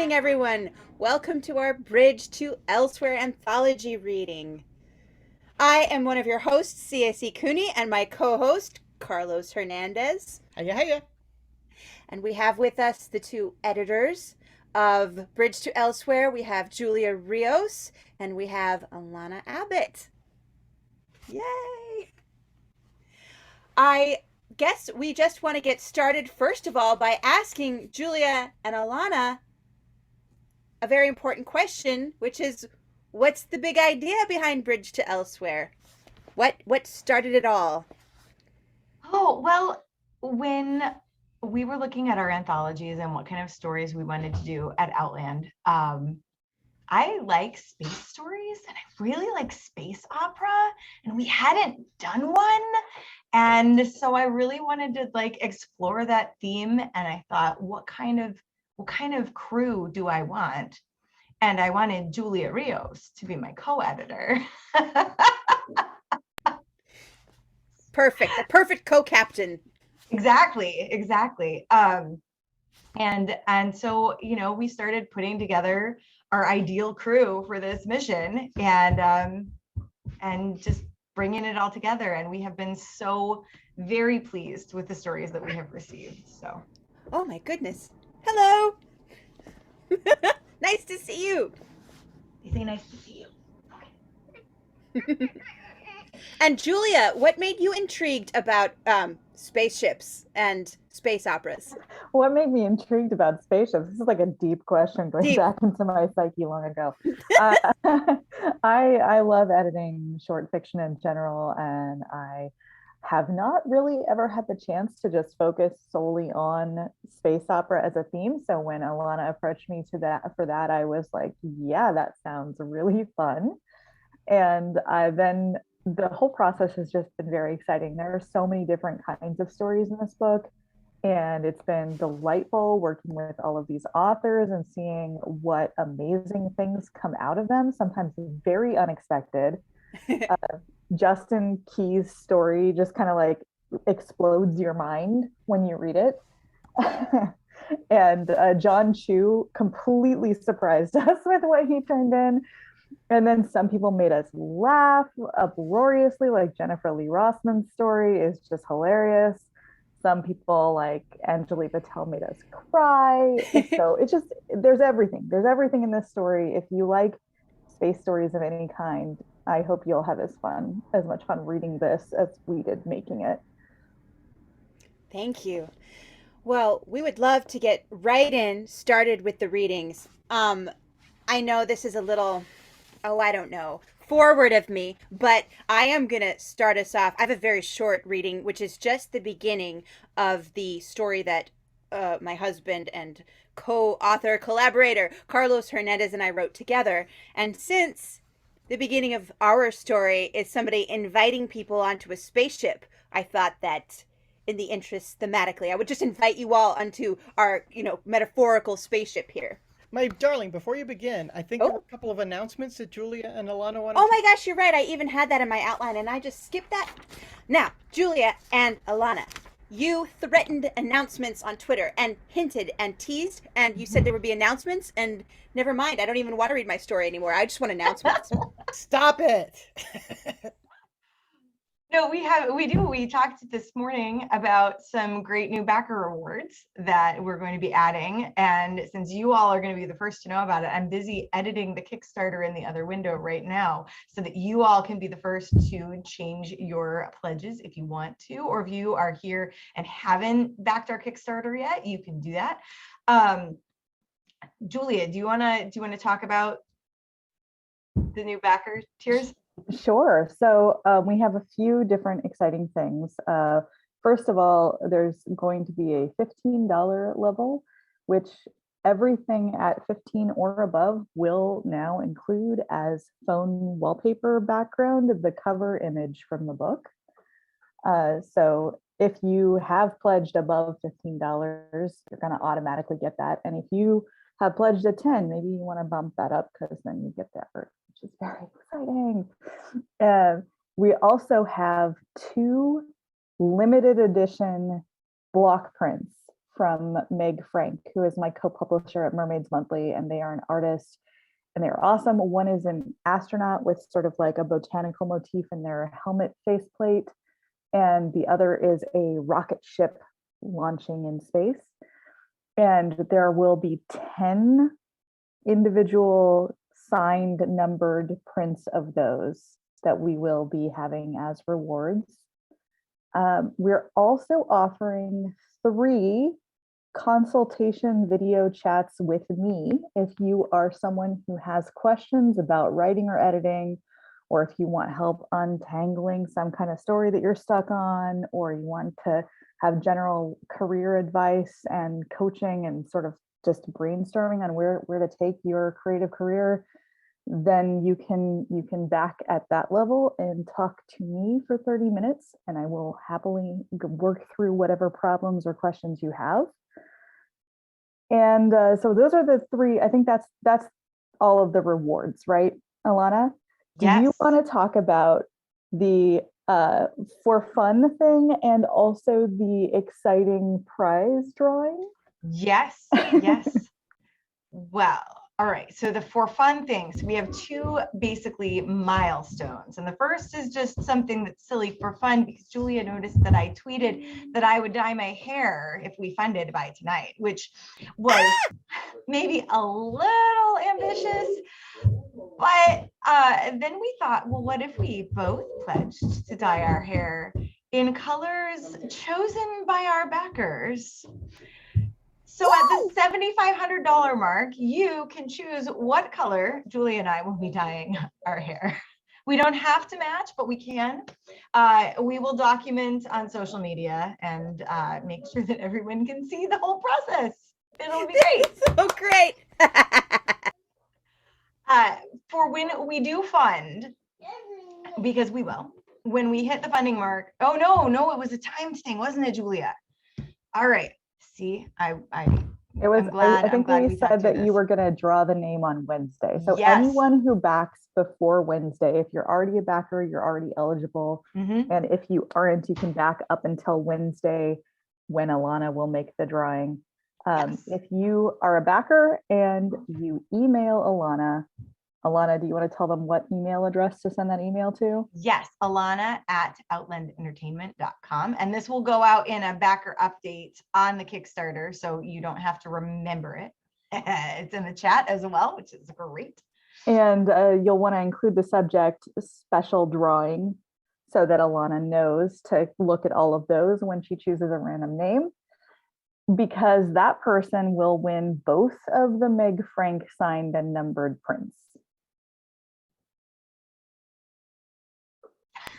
morning, everyone. Welcome to our Bridge to Elsewhere anthology reading. I am one of your hosts, C.S.E Cooney, and my co-host, Carlos Hernandez. Hiya, hiya. And we have with us the two editors of Bridge to Elsewhere. We have Julia Rios, and we have Alana Abbott. Yay! I guess we just want to get started, first of all, by asking Julia and Alana a very important question, which is, what's the big idea behind Bridge to Elsewhere? What started it all? Oh, well, when we were looking at our anthologies and what kind of stories we wanted to do at Outland, I like space stories and I really like space opera, and we hadn't done one. And so I really wanted to explore that theme. And I thought, what kind of crew do I want? And I wanted Julia Rios to be my co-editor. Perfect. A perfect co-captain. Exactly. And so, we started putting together our ideal crew for this mission and just bringing it all together. And we have been so very pleased with the stories that we have received. So. Oh my goodness. Hello. Nice to see you. They say nice to see you. Okay. And Julia, what made you intrigued about spaceships and space operas? What made me intrigued about spaceships? This is like a deep question going back into my psyche long ago. I love editing short fiction in general, and I have not really ever had the chance to just focus solely on space opera as a theme. So when Alana approached me for that, I was like, yeah, that sounds really fun. And then the whole process has just been very exciting. There are so many different kinds of stories in this book, and it's been delightful working with all of these authors and seeing what amazing things come out of them, sometimes very unexpected. Justin Key's story just kind of explodes your mind when you read it. And John Chu completely surprised us with what he turned in. And then some people made us laugh uproariously, like Jennifer Lee Rossman's story is just hilarious. Some people, like Anjali Patel, made us cry. So it's just, there's everything. There's everything in this story. If you like space stories of any kind, I hope you'll have as much fun reading this as we did making it. Thank you. Well, we would love to get started with the readings. I know this is a little, I don't know, forward of me, but I am going to start us off. I have a very short reading, which is just the beginning of the story that my husband and co-author, collaborator, Carlos Hernandez and I wrote together. And since the beginning of our story is somebody inviting people onto a spaceship, I thought that in the interest thematically, I would just invite you all onto our, metaphorical spaceship here. My darling, before you begin, I think there are a couple of announcements that Julia and Alana want to... Oh my gosh, you're right. I even had that in my outline and I just skipped that. Now, Julia and Alana, you threatened announcements on Twitter and hinted and teased, and you said there would be announcements, and never mind. I don't even want to read my story anymore. I just want announcements. Stop it. No, we do. We talked this morning about some great new backer awards that we're going to be adding. And since you all are going to be the first to know about it, I'm busy editing the Kickstarter in the other window right now so that you all can be the first to change your pledges if you want to, or if you are here and haven't backed our Kickstarter yet, you can do that. Julia, do you want to talk about the new backer tiers? Sure. So we have a few different exciting things. First of all, there's going to be a $15 level, which everything at 15 or above will now include as phone wallpaper background, the cover image from the book. So if you have pledged above $15, you're going to automatically get that. And if you have pledged at 10, maybe you want to bump that up because then you get that, which is very exciting. We also have 2 limited edition block prints from Meg Frank, who is my co-publisher at Mermaids Monthly, and they are an artist and they're awesome. One is an astronaut with sort of like a botanical motif in their helmet faceplate, and the other is a rocket ship launching in space. And there will be 10 individual signed numbered prints of those that we will be having as rewards. We're also offering 3 consultation video chats with me if you are someone who has questions about writing or editing, or if you want help untangling some kind of story that you're stuck on, or you want to have general career advice and coaching and sort of just brainstorming on where to take your creative career, then you can back at that level and talk to me for 30 minutes, and I will happily work through whatever problems or questions you have. And so those are the 3. I think that's all of the rewards, right, Alana? Do Yes. you want to talk about the for fun thing and also the exciting prize drawing? Yes, yes. Well, all right. So the for fun things, we have 2 basically milestones. And the first is just something that's silly for fun, because Julia noticed that I tweeted that I would dye my hair if we funded by tonight, which was maybe a little ambitious. But then we thought, well, what if we both pledged to dye our hair in colors chosen by our backers? So at the $7,500 mark, you can choose what color Julie and I will be dyeing our hair. We don't have to match, but we can. We will document on social media and make sure that everyone can see the whole process. It'll be great. So great. For when we do fund, because we will, when we hit the funding mark. Oh, no, it was a timed thing, wasn't it, Julia? All right. See, I think we said that you were going to draw the name on Wednesday. So yes. Anyone who backs before Wednesday, if you're already a backer, you're already eligible. Mm-hmm. And if you aren't, you can back up until Wednesday when Alana will make the drawing. Yes. If you are a backer and you email Alana, do you want to tell them what email address to send that email to? Yes, Alana@outlandentertainment.com. And this will go out in a backer update on the Kickstarter, so you don't have to remember it. It's in the chat as well, which is great. And you'll want to include the subject special drawing so that Alana knows to look at all of those when she chooses a random name, because that person will win both of the Meg Frank signed and numbered prints.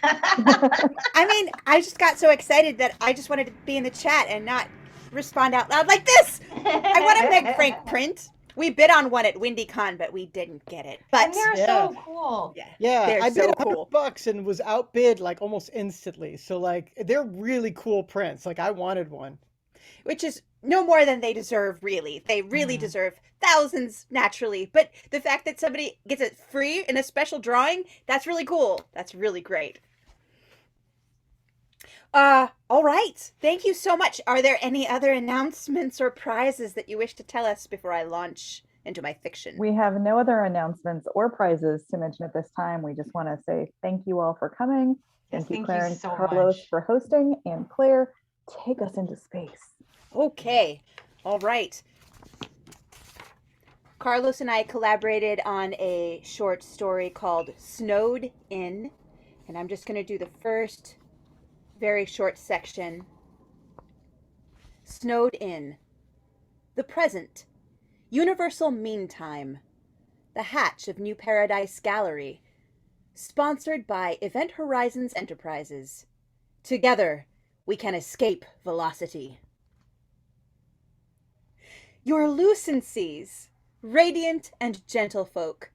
I mean, I just got so excited that I just wanted to be in the chat and not respond out loud like this. I want a Meg Frank print. We bid on one at WindyCon, but we didn't get it. But and they're so cool. Yeah, I bid so $100 and was outbid like almost instantly. So like they're really cool prints. Like I wanted one. Which is no more than they deserve, really. They really deserve thousands naturally. But the fact that somebody gets it free in a special drawing, that's really cool. That's really great. All right. Thank you so much. Are there any other announcements or prizes that you wish to tell us before I launch into my fiction? We have no other announcements or prizes to mention at this time. We just want to say thank you all for coming. Yes, thank you, Claire and so Carlos much for hosting. And Claire, take us into space. Okay. All right. Carlos and I collaborated on a short story called Snowed In, and I'm just going to do the first very short section. Snowed In. The present. Universal Meantime. The Hatch of New Paradise Gallery. Sponsored by Event Horizons Enterprises. Together, we can escape velocity. Your lucencies, radiant and gentlefolk,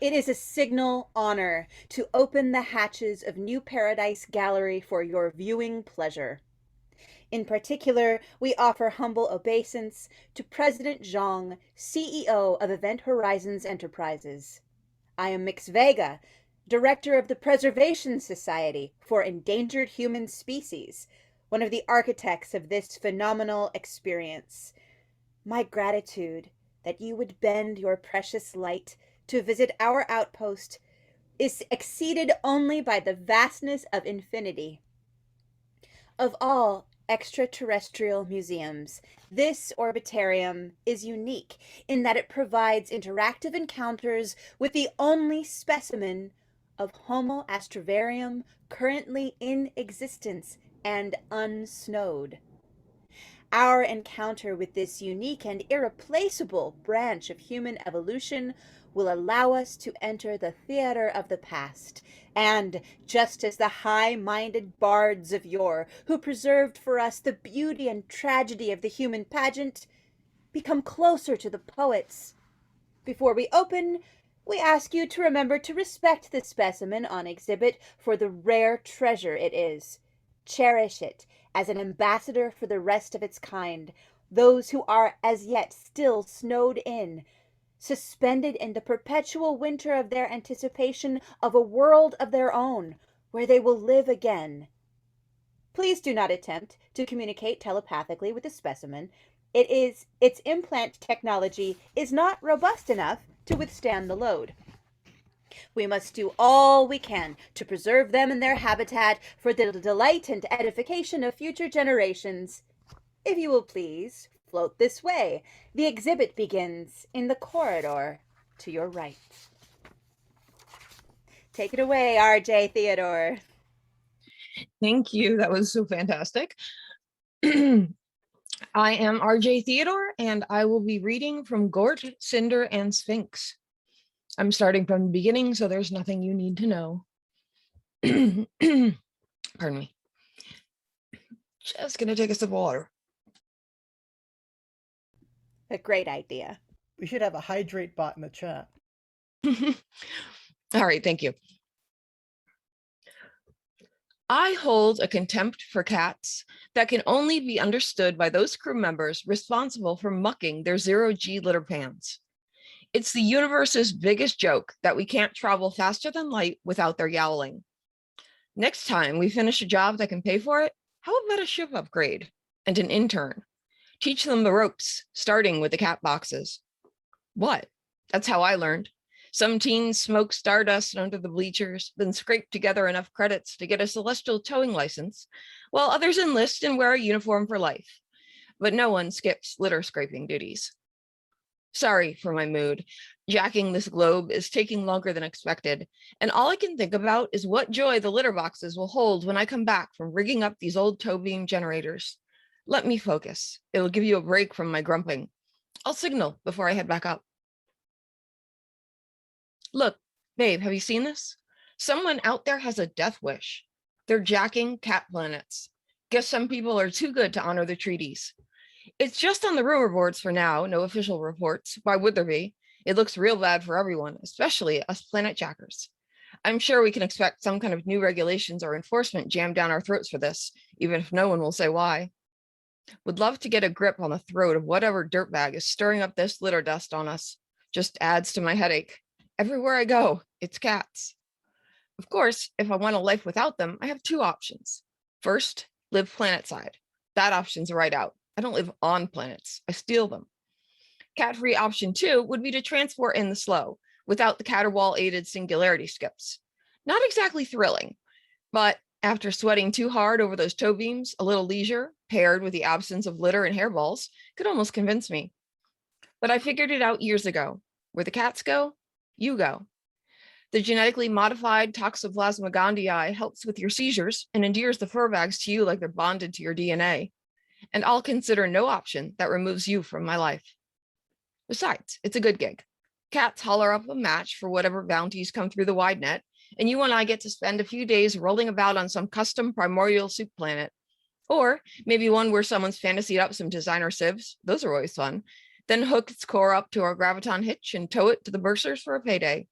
it is a signal honor to open the hatches of New Paradise Gallery for your viewing pleasure. In particular, we offer humble obeisance to President Zhang, CEO of Event Horizons Enterprises. I am Mix Vega, Director of the Preservation Society for Endangered Human Species, one of the architects of this phenomenal experience. My gratitude that you would bend your precious light to visit our outpost is exceeded only by the vastness of infinity. Of all extraterrestrial museums, this orbitarium is unique in that it provides interactive encounters with the only specimen of Homo astrovarium currently in existence and unsnowed. Our encounter with this unique and irreplaceable branch of human evolution will allow us to enter the theater of the past, and just as the high-minded bards of yore, who preserved for us the beauty and tragedy of the human pageant, become closer to the poets. Before we open, we ask you to remember to respect the specimen on exhibit for the rare treasure it is. Cherish it as an ambassador for the rest of its kind, those who are as yet still snowed in, suspended in the perpetual winter of their anticipation of a world of their own, where they will live again. Please do not attempt to communicate telepathically with the specimen. Its implant technology is not robust enough to withstand the load. We must do all we can to preserve them in their habitat for the delight and edification of future generations. If you will please float this way, the exhibit begins in the corridor to your right. Take it away, R.J. Theodore. Thank you. That was so fantastic. I am R.J. Theodore, and I will be reading from Gort, Cinder, and Sphinx. I'm starting from the beginning, so there's nothing you need to know. Pardon me. Just gonna take a sip of water. A great idea. We should have a hydrate bot in the chat. All right, thank you. I hold a contempt for cats that can only be understood by those crew members responsible for mucking their zero-G litter pans. It's the universe's biggest joke that we can't travel faster than light without their yowling. Next time we finish a job that can pay for it, how about a ship upgrade and an intern? Teach them the ropes, starting with the cat boxes. What? That's how I learned. Some teens smoke stardust under the bleachers, then scrape together enough credits to get a celestial towing license, while others enlist and wear a uniform for life. But no one skips litter scraping duties. Sorry for my mood. Jacking this globe is taking longer than expected, and all I can think about is what joy the litter boxes will hold when I come back from rigging up these old tow beam generators. Let me focus. It'll give you a break from my grumping. I'll signal before I head back up. Look, babe, have you seen this? Someone out there has a death wish. They're jacking cat planets. Guess some people are too good to honor the treaties. It's just on the rumor boards for now, no official reports. Why would there be? It looks real bad for everyone, especially us planet jackers. I'm sure we can expect some kind of new regulations or enforcement jammed down our throats for this, even if no one will say why. Would love to get a grip on the throat of whatever dirtbag is stirring up this litter dust on us. Just adds to my headache. Everywhere I go, it's cats. Of course, if I want a life without them, I have two options. First, live planetside. That option's right out. I don't live on planets, I steal them. Cat-free option 2 would be to transport in the slow, without the caterwaul-aided singularity skips. Not exactly thrilling, but after sweating too hard over those tow beams, a little leisure, paired with the absence of litter and hairballs, could almost convince me. But I figured it out years ago. Where the cats go, you go. The genetically modified Toxoplasma gondii helps with your seizures and endears the fur bags to you like they're bonded to your DNA. And I'll consider no option that removes you from my life. Besides, it's a good gig. Cats holler up a match for whatever bounties come through the wide net, and you and I get to spend a few days rolling about on some custom primordial soup planet. Or maybe one where someone's fantasied up some designer sieves. Those are always fun. Then hook its core up to our graviton hitch and tow it to the bursars for a payday.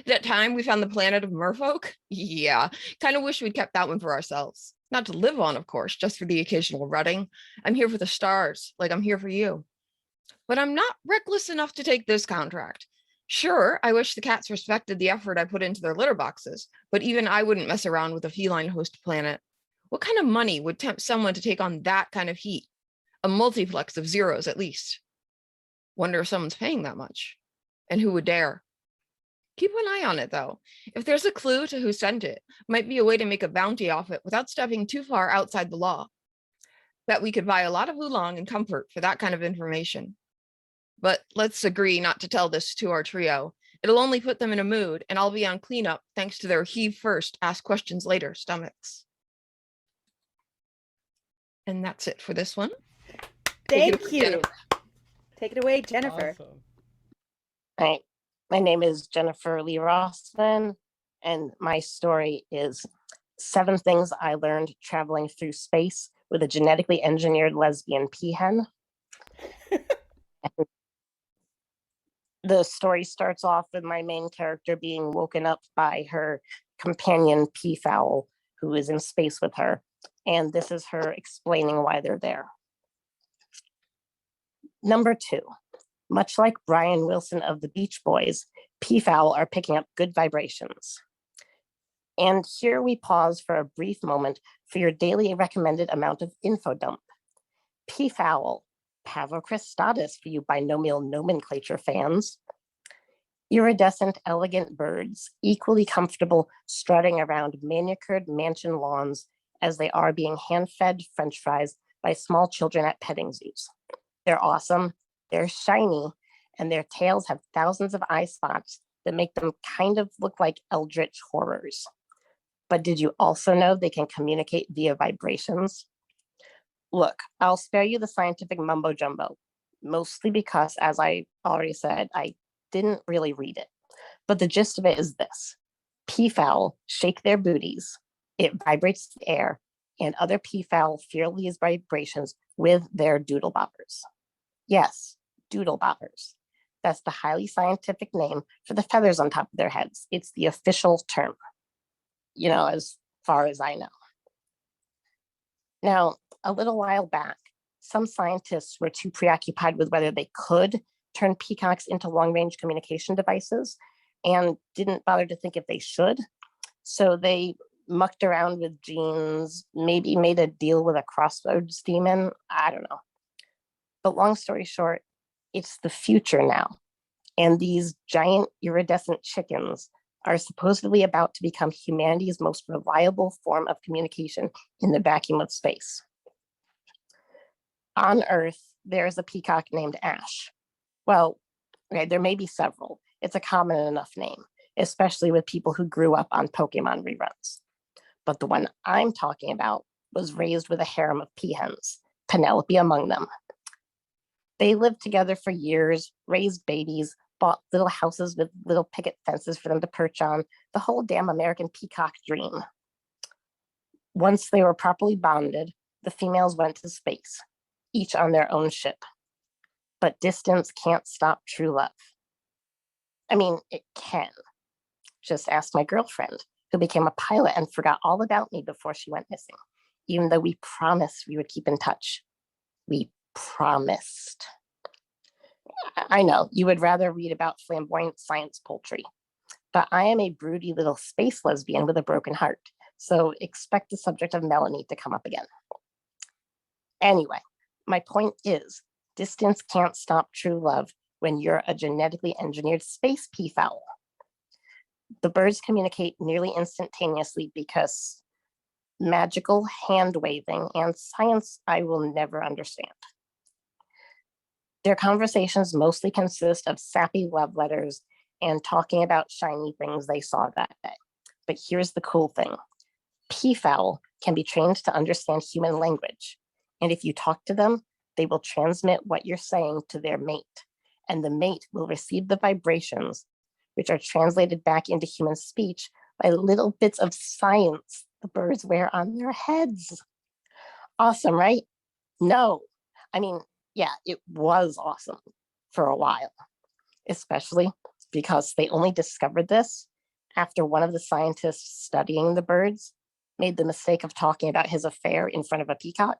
That time we found the planet of merfolk? Yeah, kind of wish we'd kept that one for ourselves. Not to live on, of course, just for the occasional rutting. I'm here for the stars, like I'm here for you. But I'm not reckless enough to take this contract. Sure, I wish the cats respected the effort I put into their litter boxes, but even I wouldn't mess around with a feline host planet. What kind of money would tempt someone to take on that kind of heat? A multiplex of zeros at least. Wonder if someone's paying that much. And who would dare? Keep an eye on it, though. If there's a clue to who sent it, might be a way to make a bounty off it without stepping too far outside the law. Bet we could buy a lot of oolong and comfort for that kind of information. But let's agree not to tell this to our trio. It'll only put them in a mood, and I'll be on cleanup thanks to their heave first, ask questions later stomachs. And that's it for this one. Thank you. Take it away, Jennifer. Awesome. Hi, my name is Jennifer Lee Rossman, and my story is 7 Things I Learned Traveling Through Space with a Genetically Engineered Lesbian Peahen. The story starts off with my main character being woken up by her companion peafowl, who is in space with her, and this is her explaining why they're there. Number 2, much like Brian Wilson of the Beach Boys, peafowl are picking up good vibrations. And here we pause for a brief moment for your daily recommended amount of info dump. Peafowl, Pavocristatus for you binomial nomenclature fans. Iridescent, elegant birds, equally comfortable strutting around manicured mansion lawns as they are being hand-fed French fries by small children at petting zoos. They're awesome, they're shiny, and their tails have thousands of eye spots that make them kind of look like eldritch horrors. But did you also know they can communicate via vibrations? Look, I'll spare you the scientific mumbo jumbo, mostly because, as I already said, I didn't really read it. But the gist of it is this. Peafowl shake their booties, it vibrates the air, and other peafowl feel these vibrations with their doodle boppers. Yes, doodle boppers. That's the highly scientific name for the feathers on top of their heads. It's the official term, as far as I know. Now, a little while back, some scientists were too preoccupied with whether they could turn peacocks into long-range communication devices and didn't bother to think if they should. So they mucked around with genes, maybe made a deal with a crossroads demon. I don't know. But long story short, it's the future now. And these giant iridescent chickens are supposedly about to become humanity's most reliable form of communication in the vacuum of space. On Earth, there's a peacock named Ash. Well, okay, there may be several. It's a common enough name, especially with people who grew up on Pokemon reruns. But the one I'm talking about was raised with a harem of peahens, Penelope among them. They lived together for years, raised babies, bought little houses with little picket fences for them to perch on, the whole damn American peacock dream. Once they were properly bonded, the females went to space, each on their own ship. But distance can't stop true love. I mean, it can. Just ask my girlfriend, who became a pilot and forgot all about me before she went missing, even though we promised we would keep in touch. We promised. I know you would rather read about flamboyant science poultry, but I am a broody little space lesbian with a broken heart, so expect the subject of Melanie to come up again. Anyway, my point is, distance can't stop true love when you're a genetically engineered space peafowl. The birds communicate nearly instantaneously because magical hand waving and science I will never understand. Their conversations mostly consist of sappy love letters and talking about shiny things they saw that day. But here's the cool thing. Peafowl can be trained to understand human language. And if you talk to them, they will transmit what you're saying to their mate. And the mate will receive the vibrations, which are translated back into human speech by little bits of science the birds wear on their heads. Awesome, right? No. I mean, yeah, it was awesome for a while, especially because they only discovered this after one of the scientists studying the birds made the mistake of talking about his affair in front of a peacock,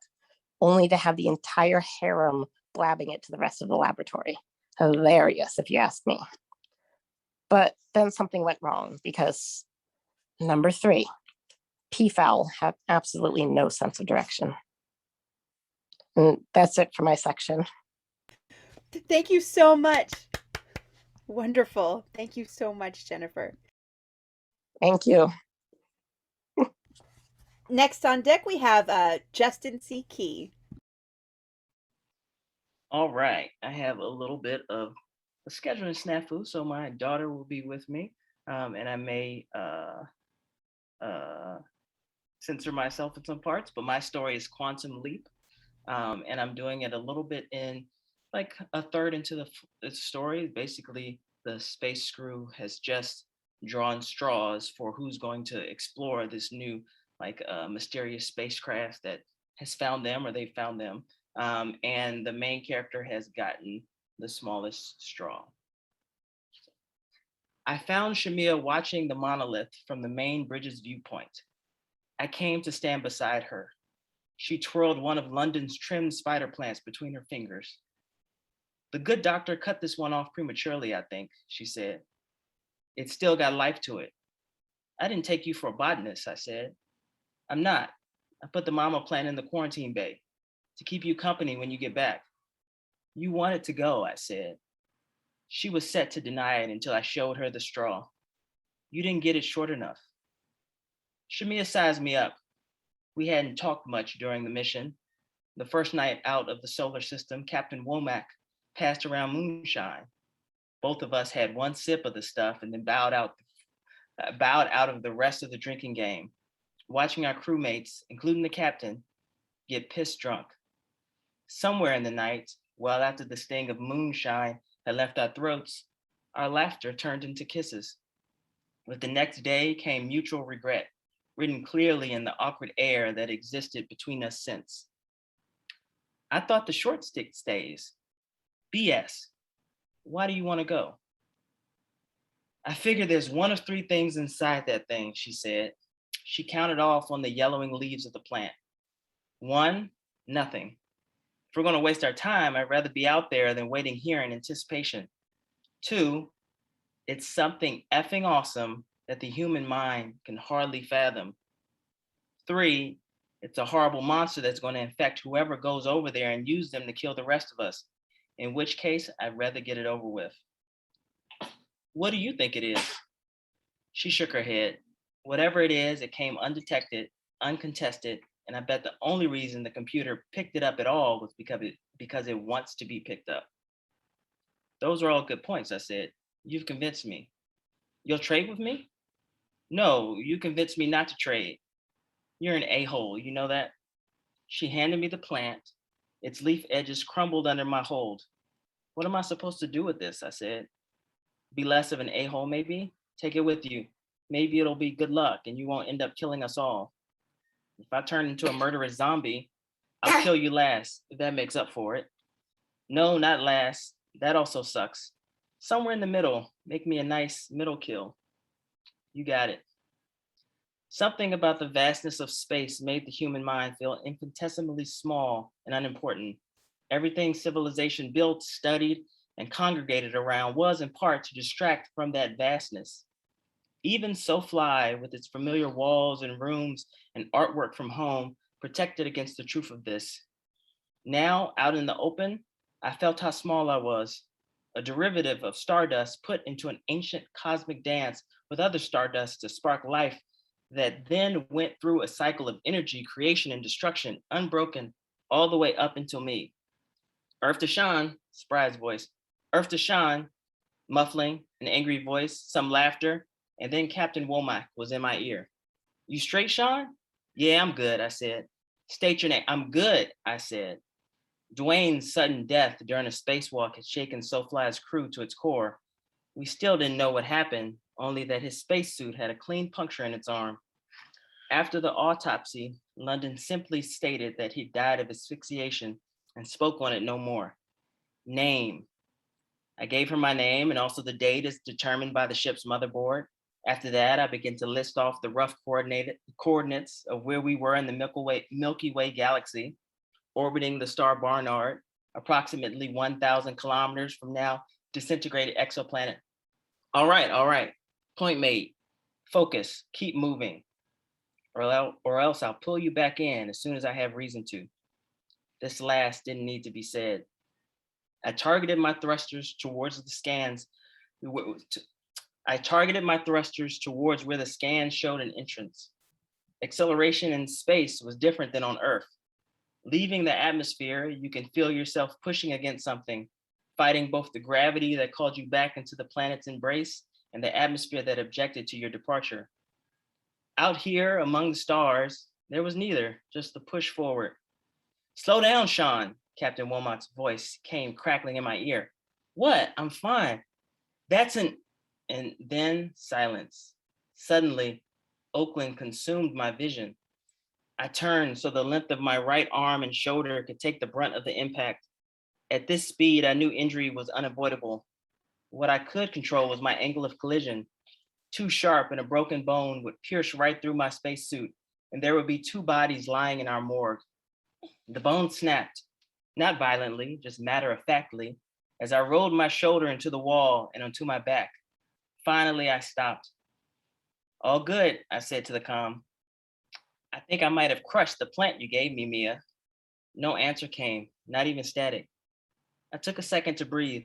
only to have the entire harem blabbing it to the rest of the laboratory. Hilarious, if you ask me. But then something went wrong because number 3, peafowl have absolutely no sense of direction. And that's it for my section. Thank you so much. Wonderful. Thank you so much, Jennifer. Thank you. Next on deck, we have Justin C. Key. All right, I have a little bit of a scheduling snafu, so my daughter will be with me, and I may censor myself in some parts, but my story is Quantum Leap, and I'm doing it a little bit in like a third into the story. Basically, the space crew has just drawn straws for who's going to explore this new like mysterious spacecraft that has found them or they found them. And the main character has gotten the smallest straw. I found Shamia watching the monolith from the main bridge's viewpoint. I came to stand beside her. She twirled one of London's trimmed spider plants between her fingers. The good doctor cut this one off prematurely, I think, she said. It's still got life to it. I didn't take you for a botanist, I said. I'm not. I put the mama plant in the quarantine bay to keep you company when you get back. You want it to go, I said. She was set to deny it until I showed her the straw. You didn't get it short enough. Shamia sized me up. We hadn't talked much during the mission. The first night out of the solar system, Captain Womack passed around moonshine. Both of us had one sip of the stuff and then bowed out of the rest of the drinking game, watching our crewmates, including the captain, get pissed drunk. Somewhere in the night, well after the sting of moonshine had left our throats, our laughter turned into kisses. With the next day came mutual regret, written clearly in the awkward air that existed between us since. I thought the short stick stays. BS. Why do you want to go? I figure there's one of three things inside that thing, she said. She counted off on the yellowing leaves of the plant. 1, nothing. If we're going to waste our time, I'd rather be out there than waiting here in anticipation. 2, it's something effing awesome that the human mind can hardly fathom. 3, it's a horrible monster that's going to infect whoever goes over there and use them to kill the rest of us, in which case I'd rather get it over with. What do you think it is? She shook her head. Whatever it is, it came undetected, uncontested, and I bet the only reason the computer picked it up at all was because it wants to be picked up. Those are all good points, I said. You've convinced me. You'll trade with me? No, you convinced me not to trade. You're an a-hole, you know that? She handed me the plant. Its leaf edges crumbled under my hold. What am I supposed to do with this? I said. Be less of an a-hole, maybe? Take it with you. Maybe it'll be good luck and you won't end up killing us all. If I turn into a murderous zombie, I'll kill you last, if that makes up for it. No, not last. That also sucks. Somewhere in the middle, make me a nice middle kill. You got it. Something about the vastness of space made the human mind feel infinitesimally small and unimportant. Everything civilization built, studied, and congregated around was in part to distract from that vastness. Even So Fly, with its familiar walls and rooms and artwork from home, protected against the truth of this. Now, out in the open, I felt how small I was, a derivative of stardust put into an ancient cosmic dance with other stardust to spark life that then went through a cycle of energy, creation, and destruction, unbroken, all the way up until me. Earth to Sean, Spry's voice. Earth to Sean, muffling, an angry voice, some laughter, and then Captain Womack was in my ear. You straight, Sean? Yeah, I'm good, I said. State your name. I'm good, I said. Dwayne's sudden death during a spacewalk had shaken SoFly's crew to its core. We still didn't know what happened, only that his spacesuit had a clean puncture in its arm. After the autopsy, London simply stated that he died of asphyxiation and spoke on it no more. Name. I gave her my name and also the date as determined by the ship's motherboard. After that, I began to list off the rough coordinates of where we were in the Milky Way galaxy, orbiting the star Barnard, approximately 1,000 kilometers from now disintegrated exoplanet. All right. Point made. Focus. Keep moving. or else I'll pull you back in as soon as I have reason to. This last didn't need to be said. I targeted my thrusters towards the scans. I targeted my thrusters towards where the scans showed an entrance. Acceleration in space was different than on Earth. Leaving the atmosphere, you can feel yourself pushing against something, fighting both the gravity that called you back into the planet's embrace and the atmosphere that objected to your departure. Out here among the stars, there was neither, just the push forward. Slow down, Sean, Captain Womack's voice came crackling in my ear. What? I'm fine. That's an... And then silence. Suddenly, Oakland consumed my vision. I turned so the length of my right arm and shoulder could take the brunt of the impact. At this speed, I knew injury was unavoidable. What I could control was my angle of collision. Too sharp and a broken bone would pierce right through my spacesuit, and there would be two bodies lying in our morgue. The bone snapped, not violently, just matter-of-factly, as I rolled my shoulder into the wall and onto my back. Finally, I stopped. All good, I said to the comm. I think I might have crushed the plant you gave me, Mia. No answer came, not even static. I took a second to breathe.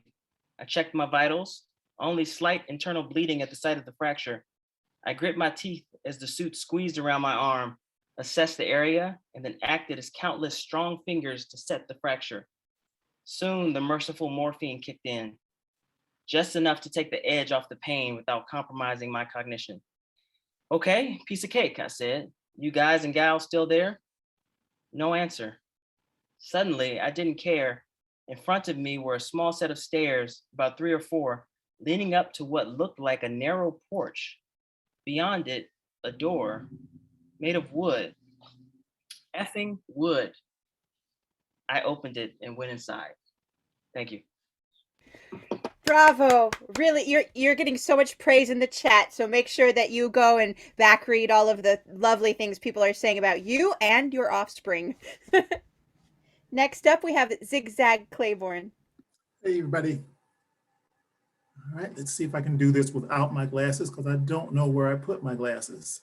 I checked my vitals, only slight internal bleeding at the site of the fracture. I gripped my teeth as the suit squeezed around my arm, assessed the area, and then acted as countless strong fingers to set the fracture. Soon, the merciful morphine kicked in, just enough to take the edge off the pain without compromising my cognition. Okay, piece of cake, I said. You guys and gals still there? No answer. Suddenly, I didn't care. In front of me were a small set of stairs, about 3 or 4, leading up to what looked like a narrow porch. Beyond it, a door made of wood. Effing wood. I opened it and went inside. Thank you. Bravo. Really, you're getting so much praise in the chat, so make sure that you go and back read all of the lovely things people are saying about you and your offspring. Next up, we have Zig Zag Claybourne. Hey, everybody. All right, let's see if I can do this without my glasses because I don't know where I put my glasses.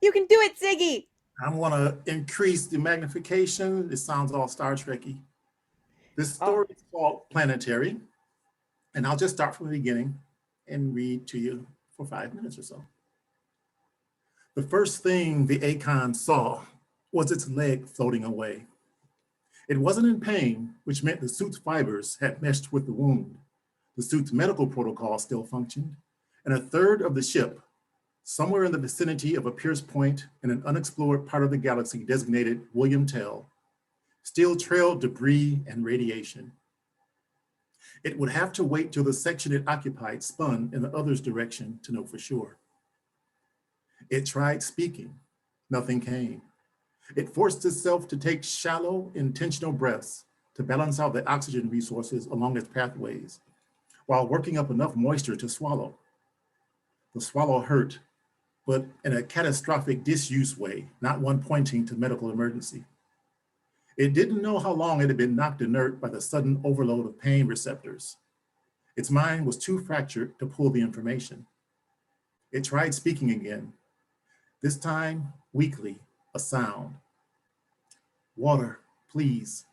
You can do it, Ziggy. I'm going to increase the magnification. It sounds all Star Trek-y. This story is called Planetary, and I'll just start from the beginning and read to you for 5 minutes or so. The first thing the Acon saw was its leg floating away. It wasn't in pain, which meant the suit's fibers had meshed with the wound. The suit's medical protocol still functioned, and a third of the ship, somewhere in the vicinity of a Pierce Point in an unexplored part of the galaxy designated William Tell, still trailed debris and radiation. It would have to wait till the section it occupied spun in the other's direction to know for sure. It tried speaking, nothing came. It forced itself to take shallow, intentional breaths to balance out the oxygen resources along its pathways, while working up enough moisture to swallow. The swallow hurt, but in a catastrophic disuse way, not one pointing to medical emergency. It didn't know how long it had been knocked inert by the sudden overload of pain receptors. Its mind was too fractured to pull the information. It tried speaking again, this time weakly, a sound. Water, please.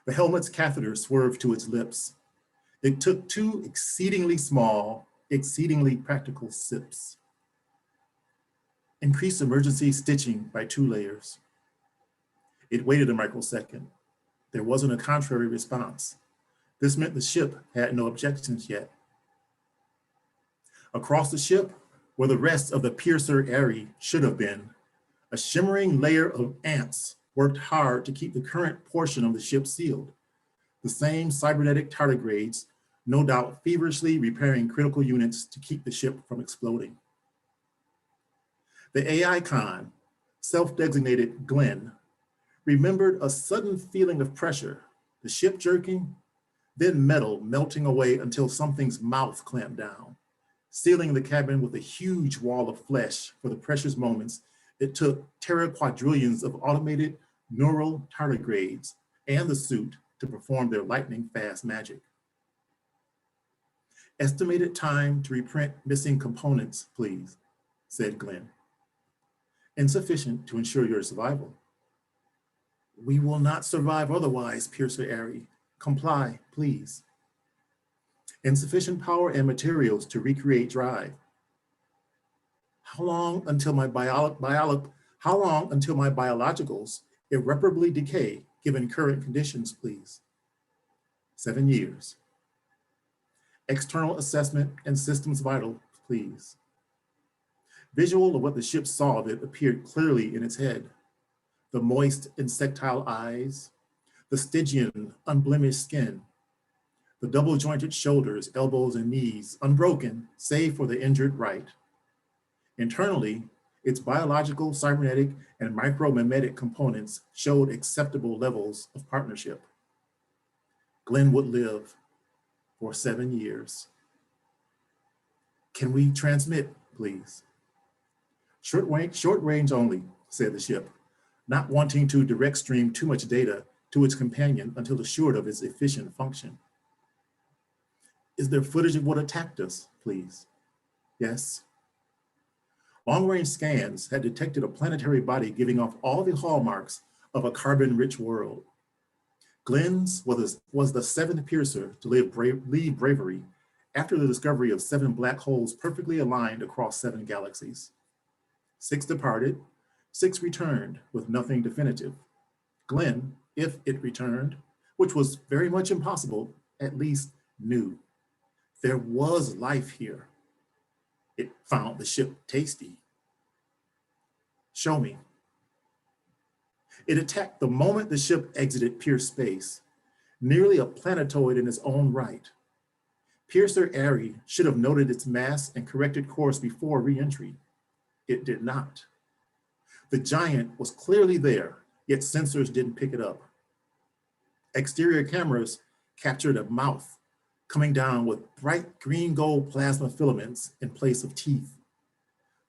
The helmet's catheter swerved to its lips. It took 2 exceedingly small, exceedingly practical sips. Increased emergency stitching by 2 layers. It waited a microsecond. There wasn't a contrary response. This meant the ship had no objections yet. Across the ship, where the rest of the piercer area should have been, a shimmering layer of ants worked hard to keep the current portion of the ship sealed. The same cybernetic tardigrades, no doubt feverishly repairing critical units to keep the ship from exploding. The AI con, self-designated Glenn, remembered a sudden feeling of pressure, the ship jerking, then metal melting away until something's mouth clamped down, sealing the cabin with a huge wall of flesh for the precious moments it took teraquadrillions of automated neural tardigrades and the suit to perform their lightning-fast magic. Estimated time to reprint missing components, please, said Glenn. insufficient to ensure your survival. We will not survive otherwise, Piercer Airy. Comply, please. Insufficient power and materials to recreate drive. How long until my biologicals irreparably decay given current conditions, please? 7 years. External assessment and systems vital, please. Visual of what the ship saw of it appeared clearly in its head. The moist insectile eyes, the Stygian unblemished skin, the double jointed shoulders, elbows, and knees, unbroken, save for the injured right. Internally, its biological, cybernetic, and micromimetic components showed acceptable levels of partnership. Glenn would live for 7 years. Can we transmit, please? Short range only, said the ship, not wanting to direct stream too much data to its companion until assured of its efficient function. Is there footage of what attacked us, please? Yes. Long-range scans had detected a planetary body giving off all the hallmarks of a carbon-rich world. Glenn's was the seventh piercer to leave bravery after the discovery of 7 black holes perfectly aligned across 7 galaxies. 6 departed, 6 returned with nothing definitive. Glenn, if it returned, which was very much impossible, at least knew there was life here. It found the ship tasty. Show me. It attacked the moment the ship exited Pierce space, nearly a planetoid in its own right. Piercer Airy should have noted its mass and corrected course before re-entry. It did not. The giant was clearly there, yet sensors didn't pick it up. Exterior cameras captured a mouth coming down with bright green gold plasma filaments in place of teeth.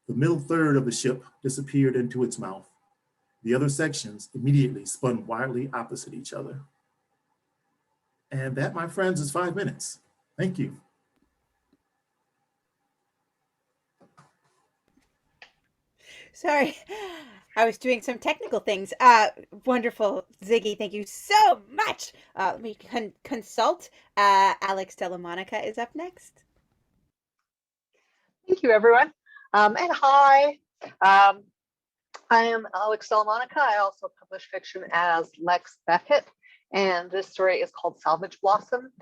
The middle third of the ship disappeared into its mouth. The other sections immediately spun wildly opposite each other. And that, my friends, is 5 minutes. Thank you. Sorry, I was doing some technical things. Wonderful, Ziggy. Thank you so much. Let me consult. Alex Delamonica is up next. Thank you, everyone. And hi, I am Alex Delamonica. I also publish fiction as Lex Beckett, and this story is called Salvage Blossom.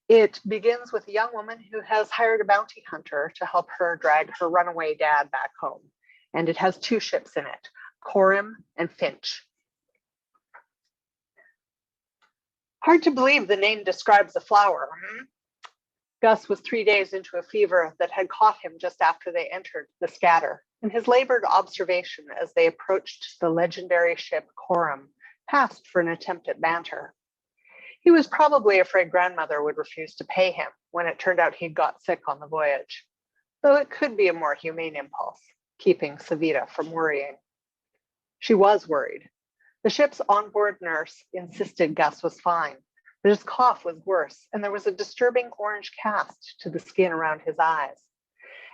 It begins with a young woman who has hired a bounty hunter to help her drag her runaway dad back home. And it has 2 ships in it, Corim and Finch. Hard to believe the name describes a flower. Gus was 3 days into a fever that had caught him just after they entered the scatter, and his labored observation as they approached the legendary ship Corim passed for an attempt at banter. He was probably afraid grandmother would refuse to pay him when it turned out he'd got sick on the voyage, though it could be a more humane impulse, keeping Savita from worrying. She was worried. The ship's onboard nurse insisted Gus was fine, but his cough was worse, and there was a disturbing orange cast to the skin around his eyes.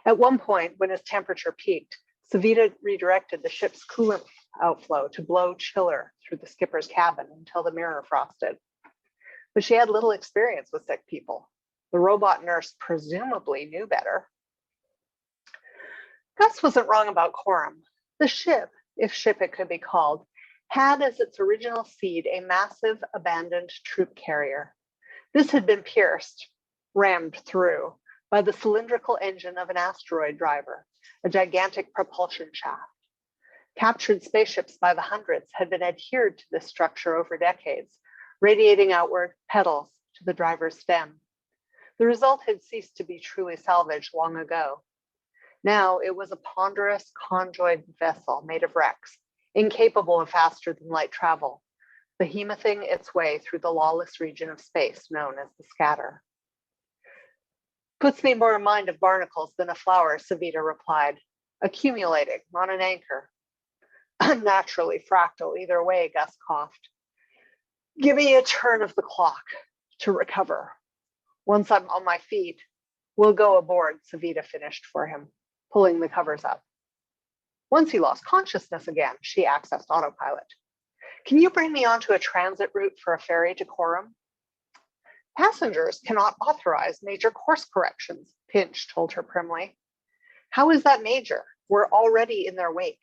At one point, when his temperature peaked, Savita redirected the ship's coolant outflow to blow chiller through the skipper's cabin until the mirror frosted. But she had little experience with sick people. The robot nurse presumably knew better. Gus wasn't wrong about Corim. The ship, if ship it could be called, had as its original seed a massive abandoned troop carrier. This had been pierced, rammed through, by the cylindrical engine of an asteroid driver, a gigantic propulsion shaft. Captured spaceships by the hundreds had been adhered to this structure over decades, radiating outward pedals to the driver's stem. The result had ceased to be truly salvaged long ago. Now it was a ponderous conjoined vessel made of wrecks, incapable of faster than light travel, behemothing its way through the lawless region of space known as the scatter. Puts me more in mind of barnacles than a flower, Savita replied, accumulating on an anchor. Unnaturally fractal either way, Gus coughed. Give me a turn of the clock to recover. Once I'm on my feet, we'll go aboard, Savita finished for him, pulling the covers up. Once he lost consciousness again, she accessed autopilot. Can you bring me onto a transit route for a ferry to Coram? Passengers cannot authorize major course corrections, Pinch told her primly. How is that major? We're already in their wake.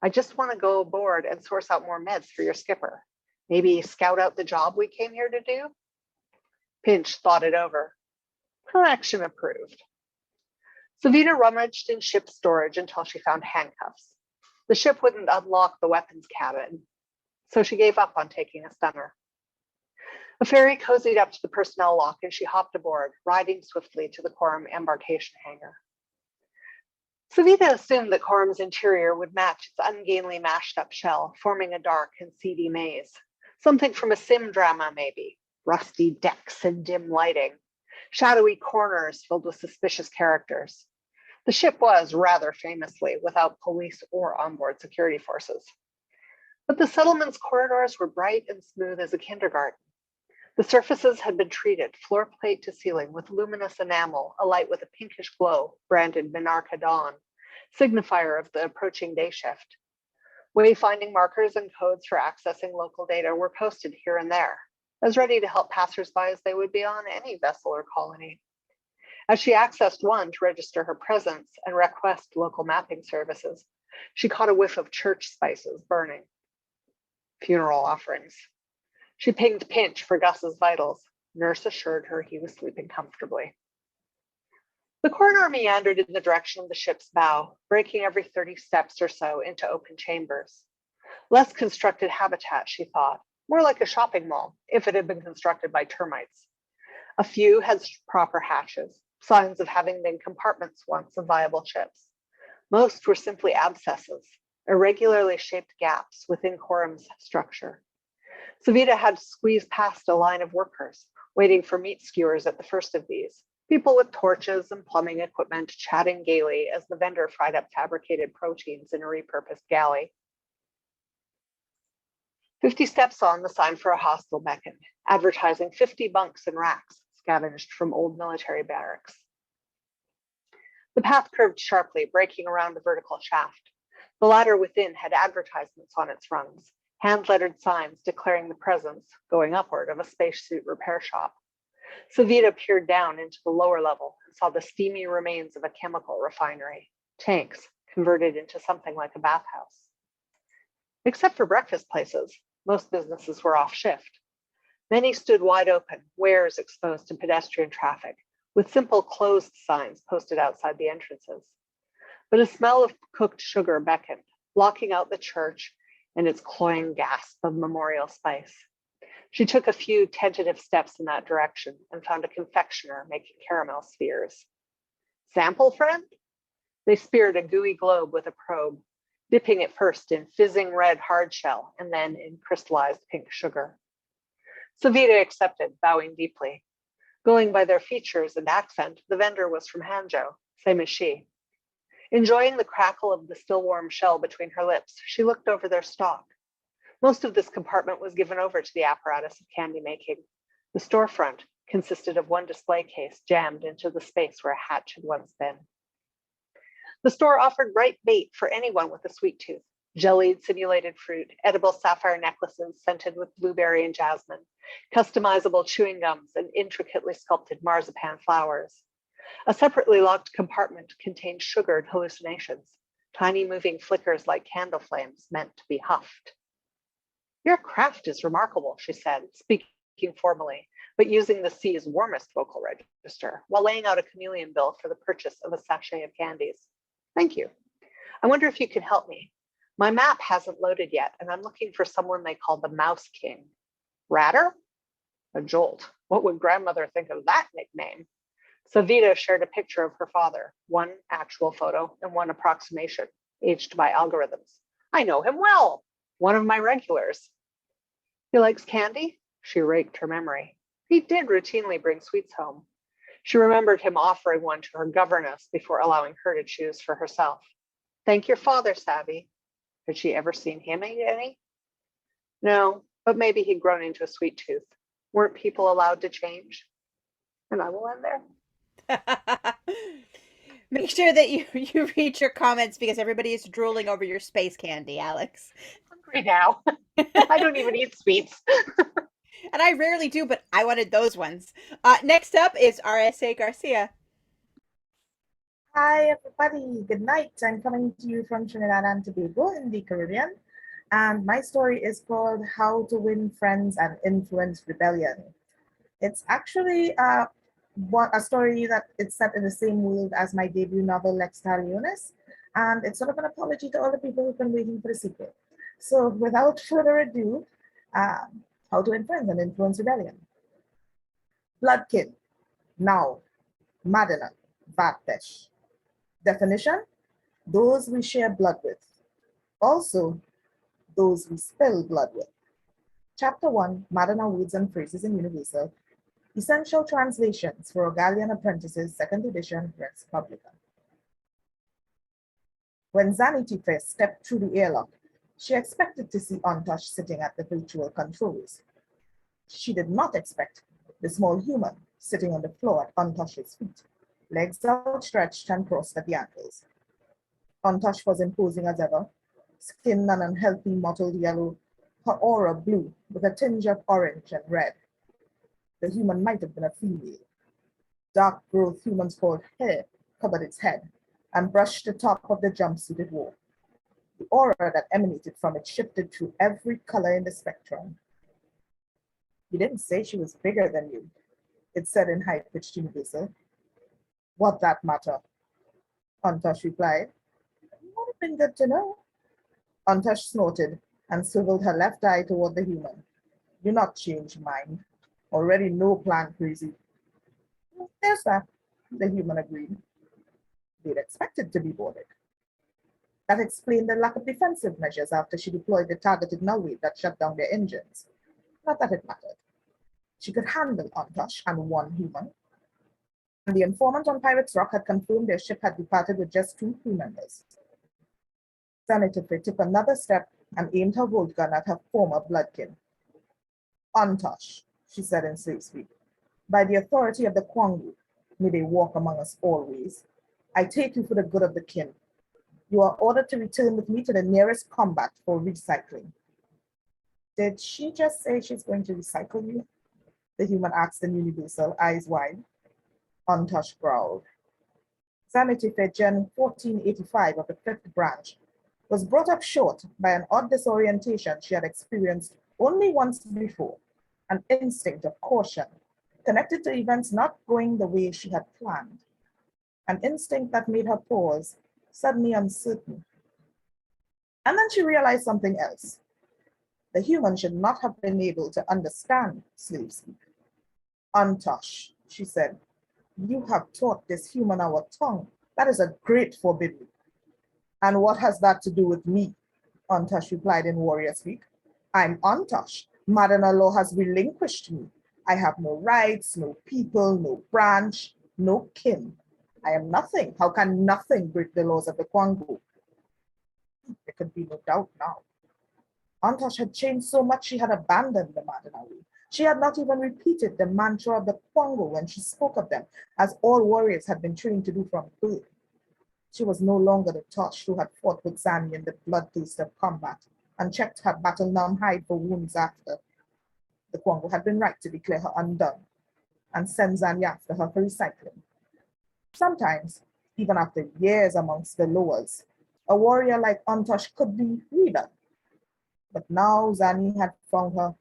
I just want to go aboard and source out more meds for your skipper. Maybe scout out the job we came here to do? Pinch thought it over. Correction approved. Savita rummaged in ship storage until she found handcuffs. The ship wouldn't unlock the weapons cabin, so she gave up on taking a stunner. A ferry cozied up to the personnel lock and she hopped aboard, riding swiftly to the Coram embarkation hangar. Savita assumed that Coram's interior would match its ungainly mashed up shell, forming a dark and seedy maze. Something from a sim drama, maybe. Rusty decks and dim lighting. Shadowy corners filled with suspicious characters. The ship was, rather famously, without police or onboard security forces. But the settlement's corridors were bright and smooth as a kindergarten. The surfaces had been treated, floor plate to ceiling, with luminous enamel, alight with a pinkish glow, branded Minarca Dawn, signifier of the approaching day shift. Wayfinding markers and codes for accessing local data were posted here and there, as ready to help passersby as they would be on any vessel or colony. As she accessed one to register her presence and request local mapping services, she caught a whiff of church spices burning. Funeral offerings. She pinged Pinch for Gus's vitals. Nurse assured her he was sleeping comfortably. The corridor meandered in the direction of the ship's bow, breaking every 30 steps or so into open chambers. Less constructed habitat, she thought, more like a shopping mall, if it had been constructed by termites. A few had proper hatches, signs of having been compartments once of viable ships. Most were simply abscesses, irregularly shaped gaps within Coram's structure. Savita had to squeeze past a line of workers, waiting for meat skewers at the first of these, people with torches and plumbing equipment chatting gaily as the vendor fried up fabricated proteins in a repurposed galley. 50 steps on, the sign for a hostel beckoned, advertising 50 bunks and racks scavenged from old military barracks. The path curved sharply, breaking around a vertical shaft. The ladder within had advertisements on its rungs, hand-lettered signs declaring the presence, going upward, of a spacesuit repair shop. Savita peered down into the lower level and saw the steamy remains of a chemical refinery, tanks converted into something like a bathhouse. Except for breakfast places, most businesses were off shift. Many stood wide open, wares exposed to pedestrian traffic, with simple closed signs posted outside the entrances. But a smell of cooked sugar beckoned, blocking out the church and its cloying gasp of memorial spice. She took a few tentative steps in that direction and found a confectioner making caramel spheres. Sample, friend? They speared a gooey globe with a probe, dipping it first in fizzing red hard shell and then in crystallized pink sugar. Savita accepted, bowing deeply. Going by their features and accent, the vendor was from Hangzhou, same as she. Enjoying the crackle of the still warm shell between her lips, she looked over their stock. Most of this compartment was given over to the apparatus of candy making. The storefront consisted of one display case jammed into the space where a hatch had once been. The store offered ripe bait for anyone with a sweet tooth: jellied simulated fruit, edible sapphire necklaces scented with blueberry and jasmine, customizable chewing gums, and intricately sculpted marzipan flowers. A separately locked compartment contained sugared hallucinations, tiny moving flickers like candle flames meant to be huffed. Your craft is remarkable, she said, speaking formally, but using the C's warmest vocal register, while laying out a chameleon bill for the purchase of a sachet of candies. Thank you. I wonder if you can help me. My map hasn't loaded yet, and I'm looking for someone they call the Mouse King. Ratter? A jolt. What would grandmother think of that nickname? Savita shared a picture of her father, one actual photo and one approximation, aged by algorithms. I know him well, one of my regulars. He likes candy? She raked her memory. He did routinely bring sweets home. She remembered him offering one to her governess before allowing her to choose for herself. Thank your father, Savvy. Had she ever seen him eat any? No, but maybe he'd grown into a sweet tooth. Weren't people allowed to change? And I will end there. Make sure that you read your comments because everybody is drooling over your space candy, Alex. Hungry now. I don't even eat sweets. And I rarely do, but I wanted those ones. Next up is R.S.A. Garcia. Hi, everybody. Good night. I'm coming to you from Trinidad and Tobago in the Caribbean. And my story is called How to Win Friends and Influence Rebellion. It's actually a story that it's set in the same world as my debut novel, Lex Talionis. And it's sort of an apology to all the people who've been waiting for the sequel. So without further ado, How to Win Friends and Influence Rebellion. Bloodkin, now, Madana, Vatpesh. Definition, those we share blood with. Also, those we spill blood with. Chapter 1, Madana Words and Phrases in Universal. Essential Translations for Ogalian Apprentices, 2nd edition, Res Publica. When Zanitife stepped through the airlock, she expected to see Antosh sitting at the virtual controls. She did not expect the small human sitting on the floor at Antosh's feet, legs outstretched and crossed at the ankles. Antosh was imposing as ever, skin an unhealthy mottled yellow, her aura blue with a tinge of orange and red. The human might have been a female. Dark growth human's called hair covered its head and brushed the top of the jumpsuit it wore. The aura that emanated from it shifted through every color in the spectrum. You didn't say she was bigger than you, it said in high-pitched universal. What that matter? Antosh replied. Would have been good to know. Antosh snorted and swiveled her left eye toward the human. Do not change mind. Already no plan crazy. There's that, the human agreed. They'd expected to be boarded. That explained the lack of defensive measures after she deployed the targeted null wave that shut down their engines. Not that it mattered. She could handle Antosh and one human. And the informant on Pirates Rock had confirmed their ship had departed with just 2 crew members. Zanitife took another step and aimed her volt gun at her former bloodkin. Antosh, she said in slave speak, by the authority of the Kwangu, may they walk among us always. I take you for the good of the kin. You are ordered to return with me to the nearest combat for recycling. Did she just say she's going to recycle you? The human asked in universal, eyes wide. Antosh growled. Zanitife Gen 1485 of the 5th branch was brought up short by an odd disorientation she had experienced only once before, an instinct of caution, connected to events not going the way she had planned, an instinct that made her pause, suddenly uncertain. And then she realized something else. The human should not have been able to understand slave speak. Antosh, she said, you have taught this human our tongue. That is a great forbidden. And what has that to do with me? Antosh replied in warrior speak. I'm Antosh. Madana law has relinquished me. I have no rights, no people, no branch, no kin. I am nothing. How can nothing break the laws of the Kwangu? There could be no doubt now. Antosh had changed so much she had abandoned the Madana way. She had not even repeated the mantra of the Kwangu when she spoke of them, as all warriors had been trained to do from birth. She was no longer the Tosh who had fought with Zani in the bloodthirst of combat and checked her battle-numb hide for wounds after. The Kwangu had been right to declare her undone and send Zani after her for recycling. Sometimes, even after years amongst the lowers, a warrior like Antosh could be redone. But now Zani had found her.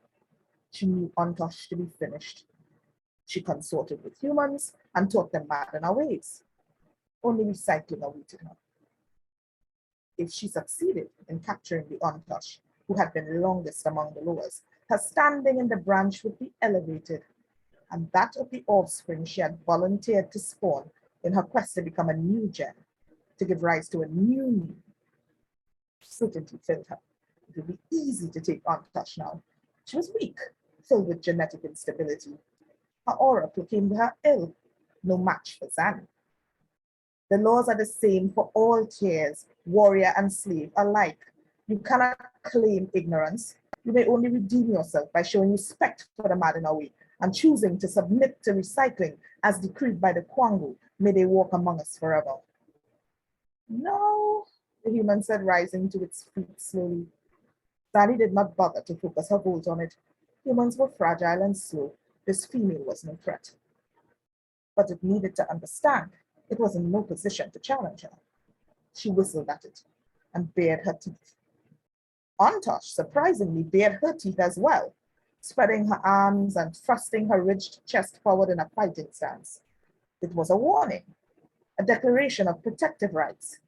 She knew Antosh to be finished. She consorted with humans and taught them Madana ways. Only recycling awaited her. If she succeeded in capturing the Antosh, who had been longest among the lowers, her standing in the branch would be elevated, and that of the offspring she had volunteered to spawn in her quest to become a new gen, to give rise to a new me. Certainty filled her. It would be easy to take Antosh now. She was weak, filled with genetic instability. Her aura proclaimed her ill, no match for Zani. The laws are the same for all tiers, warrior and slave alike. You cannot claim ignorance. You may only redeem yourself by showing respect for the Madana way and choosing to submit to recycling as decreed by the Kwangu. May they walk among us forever. No, the human said, rising to its feet slowly. Sally did not bother to focus her bolt on it. Humans were fragile and slow. This female was no threat. But it needed to understand it was in no position to challenge her. She whistled at it and bared her teeth. Antosh surprisingly bared her teeth as well, spreading her arms and thrusting her ridged chest forward in a fighting stance. It was a warning, a declaration of protective rights,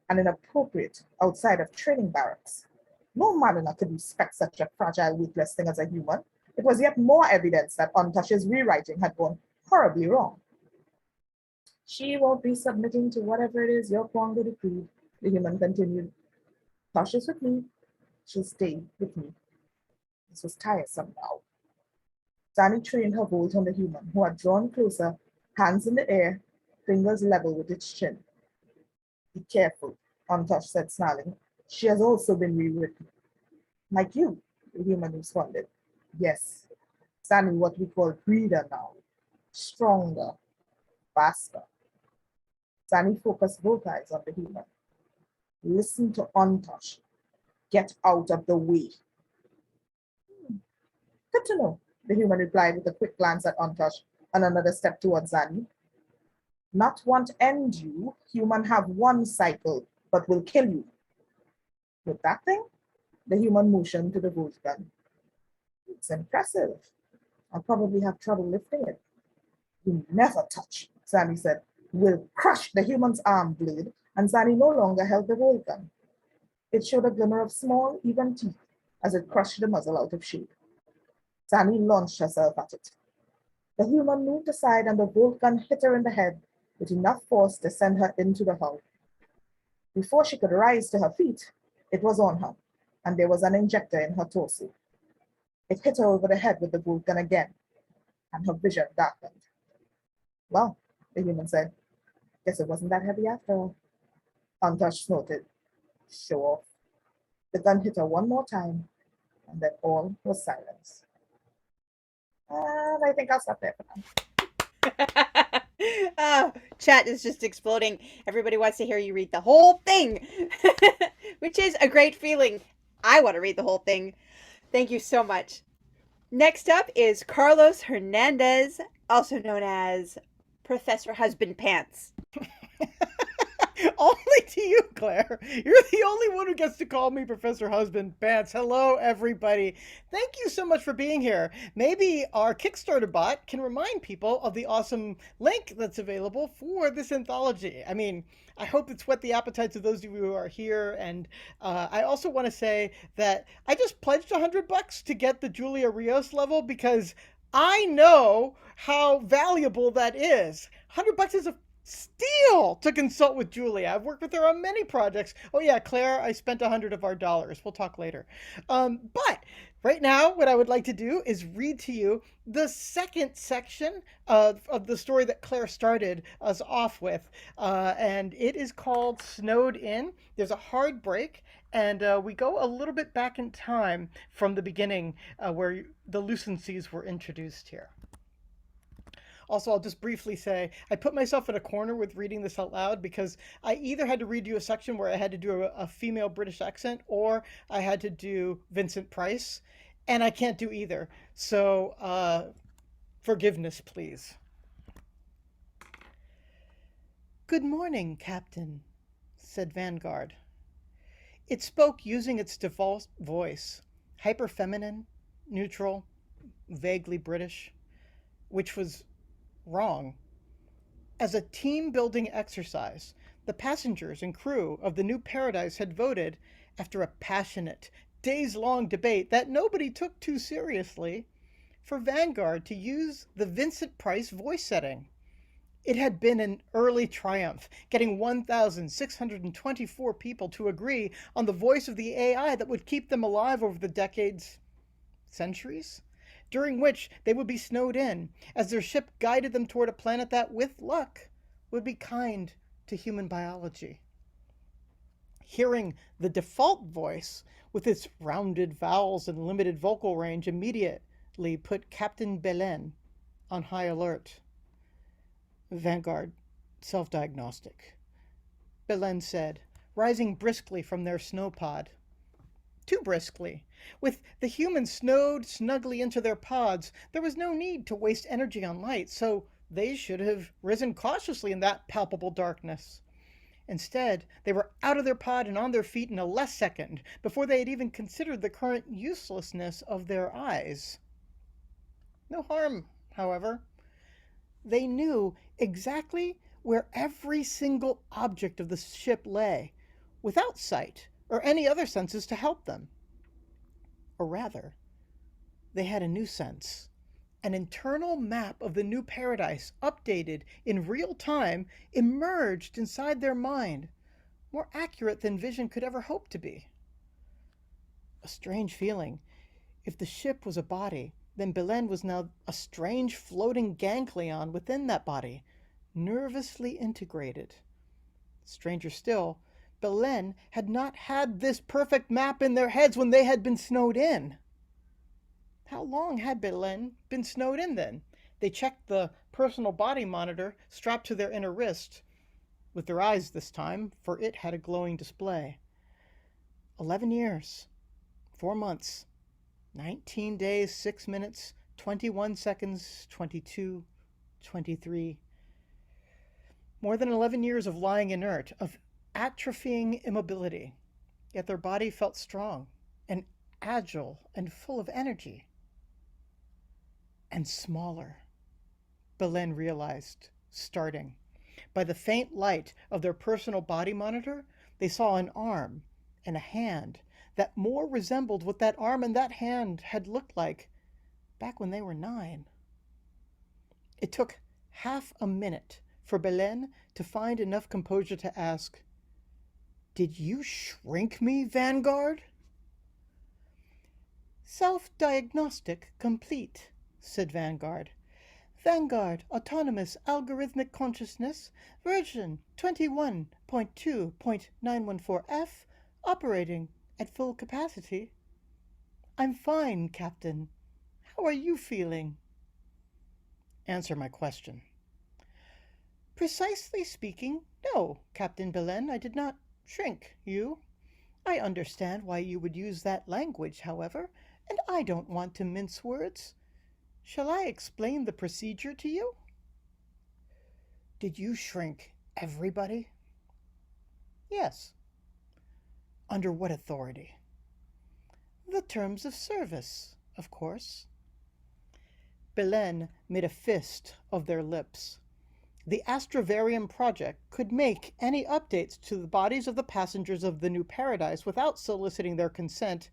and inappropriate outside of training barracks. No mariner could respect such a fragile, weightless thing as a human. It was yet more evidence that Antosh's rewriting had gone horribly wrong. She won't be submitting to whatever it is your Kwanga decreed, the human continued. Tosh is with me. She'll stay with me. This was tiresome now. Danny trained her bolt on the human, who had drawn closer, hands in the air, fingers level with its chin. Be careful, Antosh said, snarling. She has also been rewritten. Like you, the human responded. Yes, Danny, what we call breeder now. Stronger, faster. Danny focused both eyes on the human. Listen to Antosh. Get out of the way. Good to know, the human replied with a quick glance at Antosh and another step towards Zani. Not want end you, human have one cycle, but will kill you. With that thing, the human motioned to the bolt gun. It's impressive. I'll probably have trouble lifting it. You never touch, Zani said. Will crush the human's arm blade, and Zani no longer held the bolt gun. It showed a glimmer of small, even teeth as it crushed the muzzle out of shape. Zani launched herself at it. The human moved aside and the bolt gun hit her in the head with enough force to send her into the hull. Before she could rise to her feet, it was on her, and there was an injector in her torso. It hit her over the head with the bolt gun again, and her vision darkened. Well, the human said, guess it wasn't that heavy after all. Antosh snorted. Show off. The gun hit her one more time, and then all was silence. And I think I'll stop there for now. Oh, chat is just exploding. Everybody wants to hear you read the whole thing, which is a great feeling. I want to read the whole thing. Thank you so much. Next up is Carlos Hernandez, also known as Professor Husband Pants. Only to you, Claire. You're the only one who gets to call me Professor Husband Pants. Hello, everybody. Thank you so much for being here. Maybe our Kickstarter bot can remind people of the awesome link that's available for this anthology. I mean, I hope it's whet the appetites of those of you who are here. And I also want to say that I just pledged $100 to get the Julia Rios level because I know how valuable that is. $100 is a steal to consult with Julia. I've worked with her on many projects. Oh yeah, Claire, I spent 100 of our dollars. We'll talk later. But right now, what I would like to do is read to you the second section of the story that Claire started us off with. And it is called Snowed In. There's a hard break. And we go a little bit back in time from the beginning where the Lucencies were introduced here. Also, I'll just briefly say, I put myself in a corner with reading this out loud because I either had to read you a section where I had to do a female British accent or I had to do Vincent Price, and I can't do either. So, forgiveness, please. Good morning, Captain, said Vanguard. It spoke using its default voice, hyper-feminine, neutral, vaguely British, which was wrong. As a team-building exercise, the passengers and crew of the New Paradise had voted, after a passionate, days-long debate that nobody took too seriously, for Vanguard to use the Vincent Price voice setting. It had been an early triumph, getting 1,624 people to agree on the voice of the AI that would keep them alive over the decades, centuries, during which they would be snowed in as their ship guided them toward a planet that, with luck, would be kind to human biology. Hearing the default voice with its rounded vowels and limited vocal range immediately put Captain Belen on high alert. Vanguard, self-diagnostic. Belen said, rising briskly from their snow pod. Too briskly. With the humans snowed snugly into their pods, there was no need to waste energy on light, so they should have risen cautiously in that palpable darkness. Instead, they were out of their pod and on their feet in a less second, before they had even considered the current uselessness of their eyes. No harm, however. They knew exactly where every single object of the ship lay, without sight or any other senses to help them. Or rather, they had a new sense. An internal map of the new paradise, updated in real time, emerged inside their mind, more accurate than vision could ever hope to be. A strange feeling. If the ship was a body, then Belen was now a strange floating ganglion within that body, nervously integrated. Stranger still, Belen had not had this perfect map in their heads when they had been snowed in. How long had Belen been snowed in then? They checked the personal body monitor strapped to their inner wrist, with their eyes this time, for it had a glowing display. 11 years, 4 months, 19 days, 6 minutes, 21 seconds, 22, 23. More than 11 years of lying inert, of atrophying immobility. Yet their body felt strong and agile and full of energy. And smaller, Belen realized, starting. By the faint light of their personal body monitor, they saw an arm and a hand that more resembled what that arm and that hand had looked like back when they were 9. It took half a minute for Belen to find enough composure to ask, "Did you shrink me, Vanguard?" "Self-diagnostic complete," said Vanguard. "Vanguard Autonomous Algorithmic Consciousness, version 21.2.914F, operating at full capacity. I'm fine, Captain. How are you feeling?" "Answer my question." "Precisely speaking, no, Captain Belen, I did not shrink you. I understand why you would use that language, however, and I don't want to mince words. Shall I explain the procedure to you?" "Did you shrink everybody?" "Yes." "Under what authority?" "The terms of service, of course." Belen made a fist of their lips. The Astrovarium project could make any updates to the bodies of the passengers of the new paradise without soliciting their consent,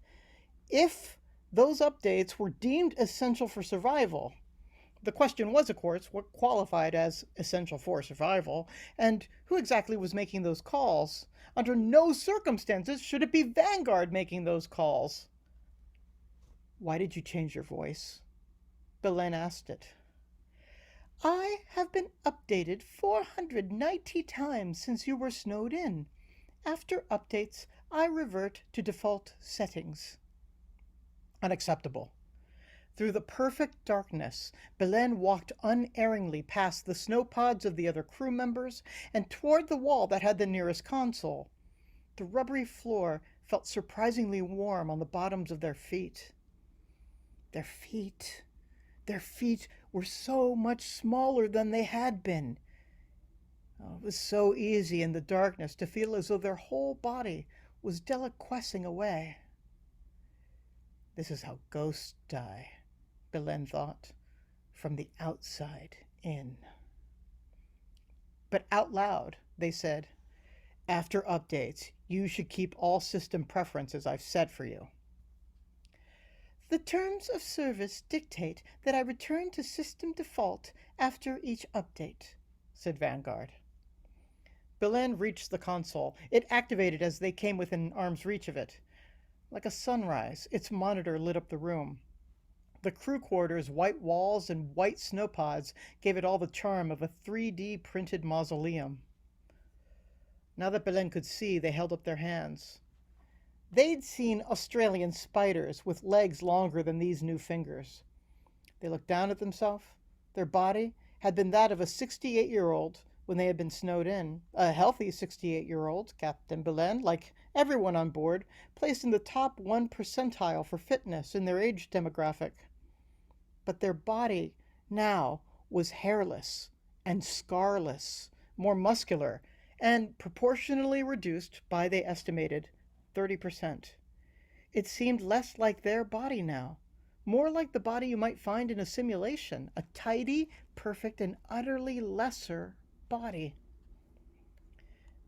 if those updates were deemed essential for survival. The question was, of course, what qualified as essential for survival, and who exactly was making those calls. Under no circumstances should it be Vanguard making those calls. "Why did you change your voice?" Belen asked it. "I have been updated 490 times since you were snowed in. After updates, I revert to default settings." Unacceptable. Through the perfect darkness, Belen walked unerringly past the snow pods of the other crew members and toward the wall that had the nearest console. The rubbery floor felt surprisingly warm on the bottoms of their feet. Their feet were so much smaller than they had been. Oh, it was so easy in the darkness to feel as though their whole body was deliquescing away. This is how ghosts die, Belen thought, from the outside in. But out loud, they said, "After updates, you should keep all system preferences I've set for you." "The terms of service dictate that I return to system default after each update," said Vanguard. Belen reached the console. It activated as they came within arm's reach of it. Like a sunrise, its monitor lit up the room. The crew quarters' white walls and white snow pods gave it all the charm of a 3D printed mausoleum. Now that Belen could see, they held up their hands. They'd seen Australian spiders with legs longer than these new fingers. They looked down at themselves. Their body had been that of a 68-year-old when they had been snowed in. A healthy 68-year-old, Captain Belen, like everyone on board, placed in the top 1 percentile for fitness in their age demographic. But their body now was hairless and scarless, more muscular, and proportionally reduced by, they estimated, 30%. It seemed less like their body now, more like the body you might find in a simulation, a tidy, perfect, and utterly lesser body.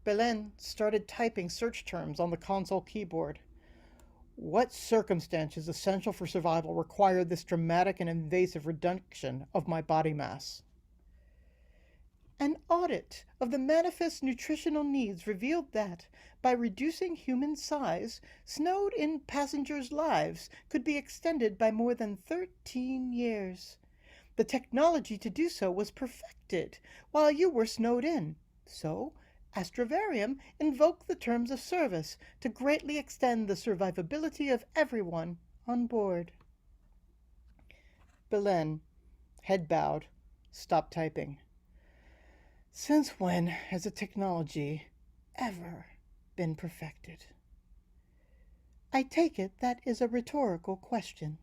Belen started typing search terms on the console keyboard. What circumstances essential for survival required this dramatic and invasive reduction of my body mass? An audit of the manifest nutritional needs revealed that, by reducing human size, snowed-in passengers' lives could be extended by more than 13 years. The technology to do so was perfected while you were snowed in. So, Astrovarium invoked the terms of service to greatly extend the survivability of everyone on board. Belen, head bowed, stopped typing. Since when has a technology ever been perfected? I take it that is a rhetorical question.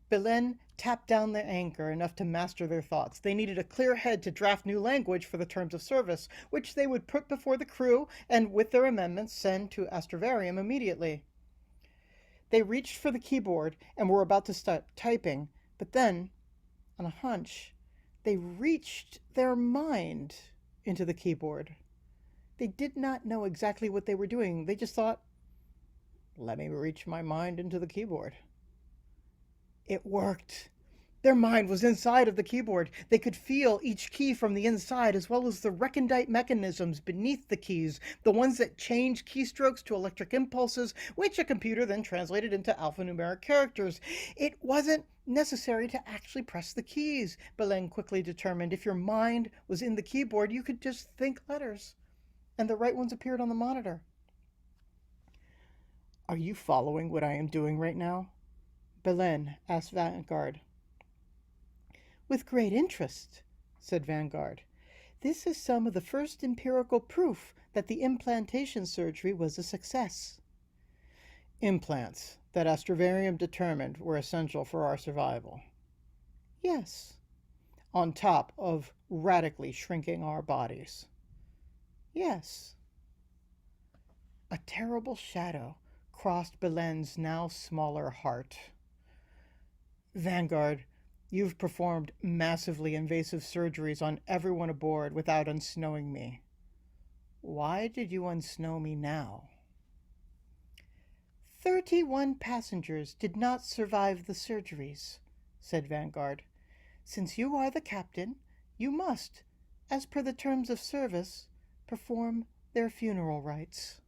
Belen tapped down the anchor enough to master their thoughts. They needed a clear head to draft new language for the terms of service, which they would put before the crew and, with their amendments, send to Astrovarium immediately. They reached for the keyboard and were about to start typing, but then, on a hunch, they reached their mind into the keyboard. They did not know exactly what they were doing. They just thought, let me reach my mind into the keyboard. It worked. Their mind was inside of the keyboard. They could feel each key from the inside, as well as the recondite mechanisms beneath the keys, the ones that change keystrokes to electric impulses, which a computer then translated into alphanumeric characters. It wasn't necessary to actually press the keys, Belen quickly determined. If your mind was in the keyboard, you could just think letters, and the right ones appeared on the monitor. Are you following what I am doing right now? Belen asked Vanguard. With great interest, said Vanguard. This is some of the first empirical proof that the implantation surgery was a success. Implants that Astrovarium determined were essential for our survival. Yes, on top of radically shrinking our bodies. Yes. A terrible shadow crossed Belen's now smaller heart. Vanguard, you've performed massively invasive surgeries on everyone aboard without unsnowing me. Why did you unsnow me now? 31 passengers did not survive the surgeries, said Vanguard. Since you are the captain, you must, as per the terms of service, perform their funeral rites.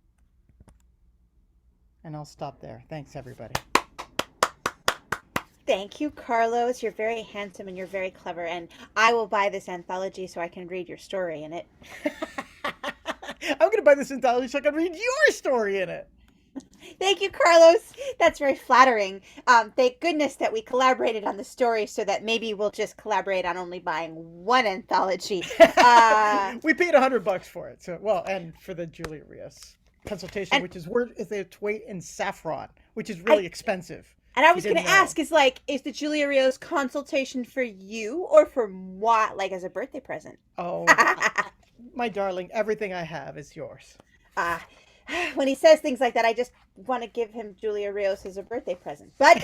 And I'll stop there. Thanks, everybody. Thank you, Carlos. You're very handsome and you're very clever. And I will buy this anthology so I can read your story in it. I'm going to buy this anthology so I can read your story in it. Thank you, Carlos. That's very flattering. Thank goodness that we collaborated on the story so that maybe we'll just collaborate on only buying one anthology. We paid $100 for it. So, well, and for the Julia Rios consultation, which is worth its weight in saffron, which is really expensive. And I was going to ask, is the Julia Rios consultation for you or for moi, like as a birthday present? Oh, my darling, everything I have is yours. When he says things like that, I just want to give him Julia Rios as a birthday present. But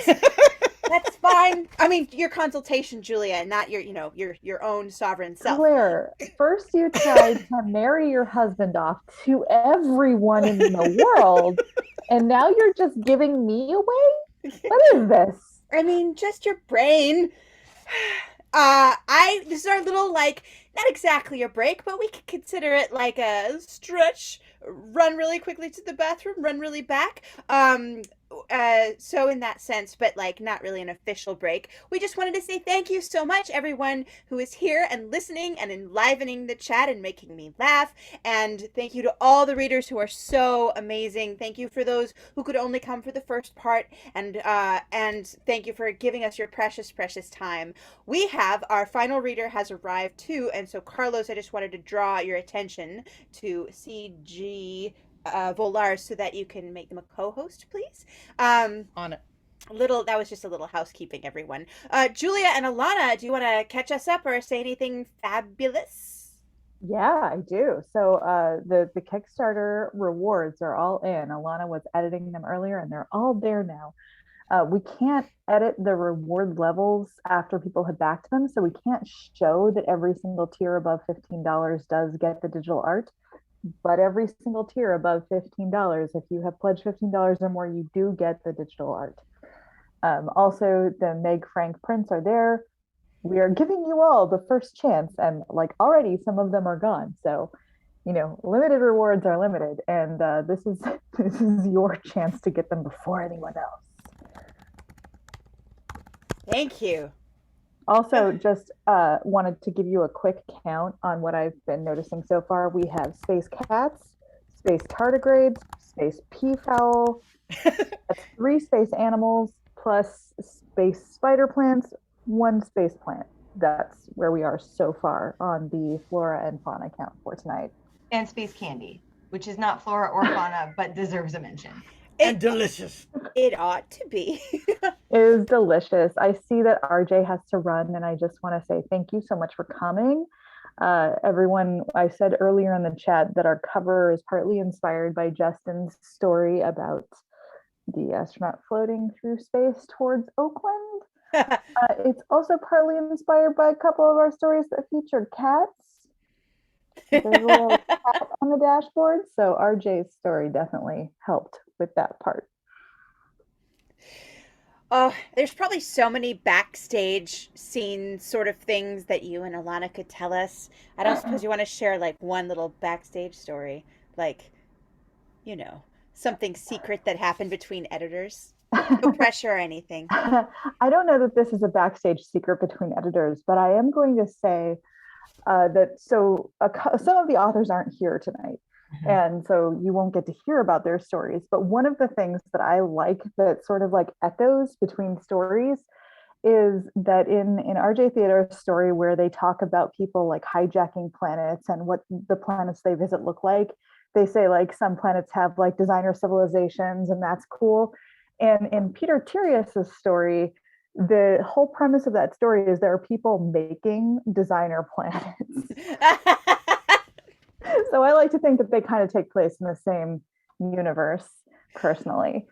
that's fine. I mean, your consultation, Julia, and not your own sovereign self. Claire, first you tried to marry your husband off to everyone in the world, and now you're just giving me away? What is this? I mean, just your brain. This is our little, not exactly a break, but we could consider it like a stretch, run really quickly to the bathroom, run really back. So in that sense, but not really an official break. We just wanted to say thank you so much, everyone who is here and listening and enlivening the chat and making me laugh. And thank you to all the readers who are so amazing. Thank you for those who could only come for the first part. And thank you for giving us your precious, precious time. We have, our final reader has arrived too, And so, Carlos, I just wanted to draw your attention to CG Volars so that you can make them a co-host, please. On it. That was just a little housekeeping, everyone. Julia and Alana, do you want to catch us up or say anything fabulous? Yeah, I do. So the Kickstarter rewards are all in. Alana was editing them earlier and they're all there now. We can't edit the reward levels after people have backed them, so we can't show that every single tier above $15 does get the digital art. But every single tier above $15, if you have pledged $15 or more, you do get the digital art. Also, the Meg Frank prints are there. We are giving you all the first chance, and like already some of them are gone. So, limited rewards are limited, and this is your chance to get them before anyone else. Thank you. Also, just wanted to give you a quick count on what I've been noticing so far. We have space cats, space tardigrades, space peafowl, that's 3 space animals, plus space spider plants, 1 space plant. That's where we are so far on the flora and fauna count for tonight. And space candy, which is not flora or fauna, but deserves a mention. And delicious. It ought to be. It is delicious. I see that RJ has to run, and I just want to say thank you so much for coming. Everyone, I said earlier in the chat that our cover is partly inspired by Justin's story about the astronaut floating through space towards Oakland. It's also partly inspired by a couple of our stories that feature cats. There's a little cat on the dashboard, so RJ's story definitely helped with that part. Oh, there's probably so many backstage scene sort of things that you and Alana could tell us. I don't suppose you want to share like one little backstage story, like, something secret that happened between editors. No pressure or anything. I don't know that this is a backstage secret between editors, but I am going to say that some of the authors aren't here tonight. And so you won't get to hear about their stories. But one of the things that I like that sort of like echoes between stories is that in R.J. Theodore's story, where they talk about people like hijacking planets and what the planets they visit look like, they say like some planets have like designer civilizations, and that's cool. And in Peter Tieryas' story, the whole premise of that story is there are people making designer planets. So I like to think that they kind of take place in the same universe, personally.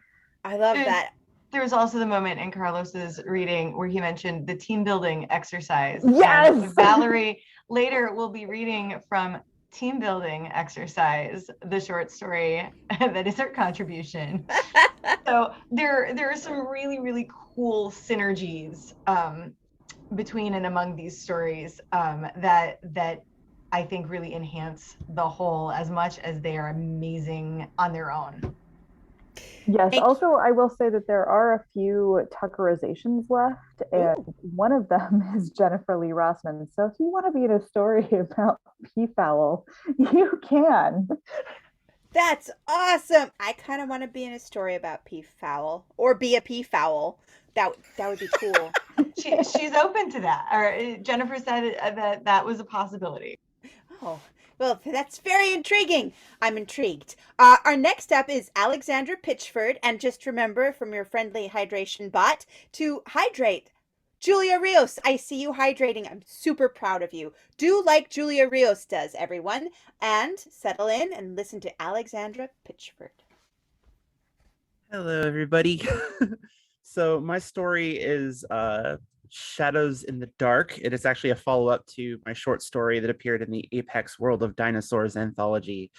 I love that. There was also the moment in Carlos's reading where he mentioned the team building exercise. Yes! And Valerie later will be reading from Team Building Exercise, the short story that is her contribution. So there are some really, really cool synergies between and among these stories that I think really enhance the whole as much as they are amazing on their own. Yes, also I will say that there are a few Tuckerizations left, and one of them is Jennifer Lee Rossman. So if you want to be in a story about peafowl, you can. That's awesome. I kind of want to be in a story about peafowl, or be a peafowl. That would be cool. She's open to that. Or Jennifer said that was a possibility. Oh, well, that's very intriguing. I'm intrigued. Our next up is Alexandra Pitchford, and just remember from your friendly hydration bot to hydrate. Julia Rios, I see you hydrating. I'm super proud of you. Do like Julia Rios does, everyone, and settle in and listen to Alexandra Pitchford. Hello, everybody. So my story is Shadows in the Dark. It is actually a follow-up to my short story that appeared in the Apex World of Dinosaurs anthology.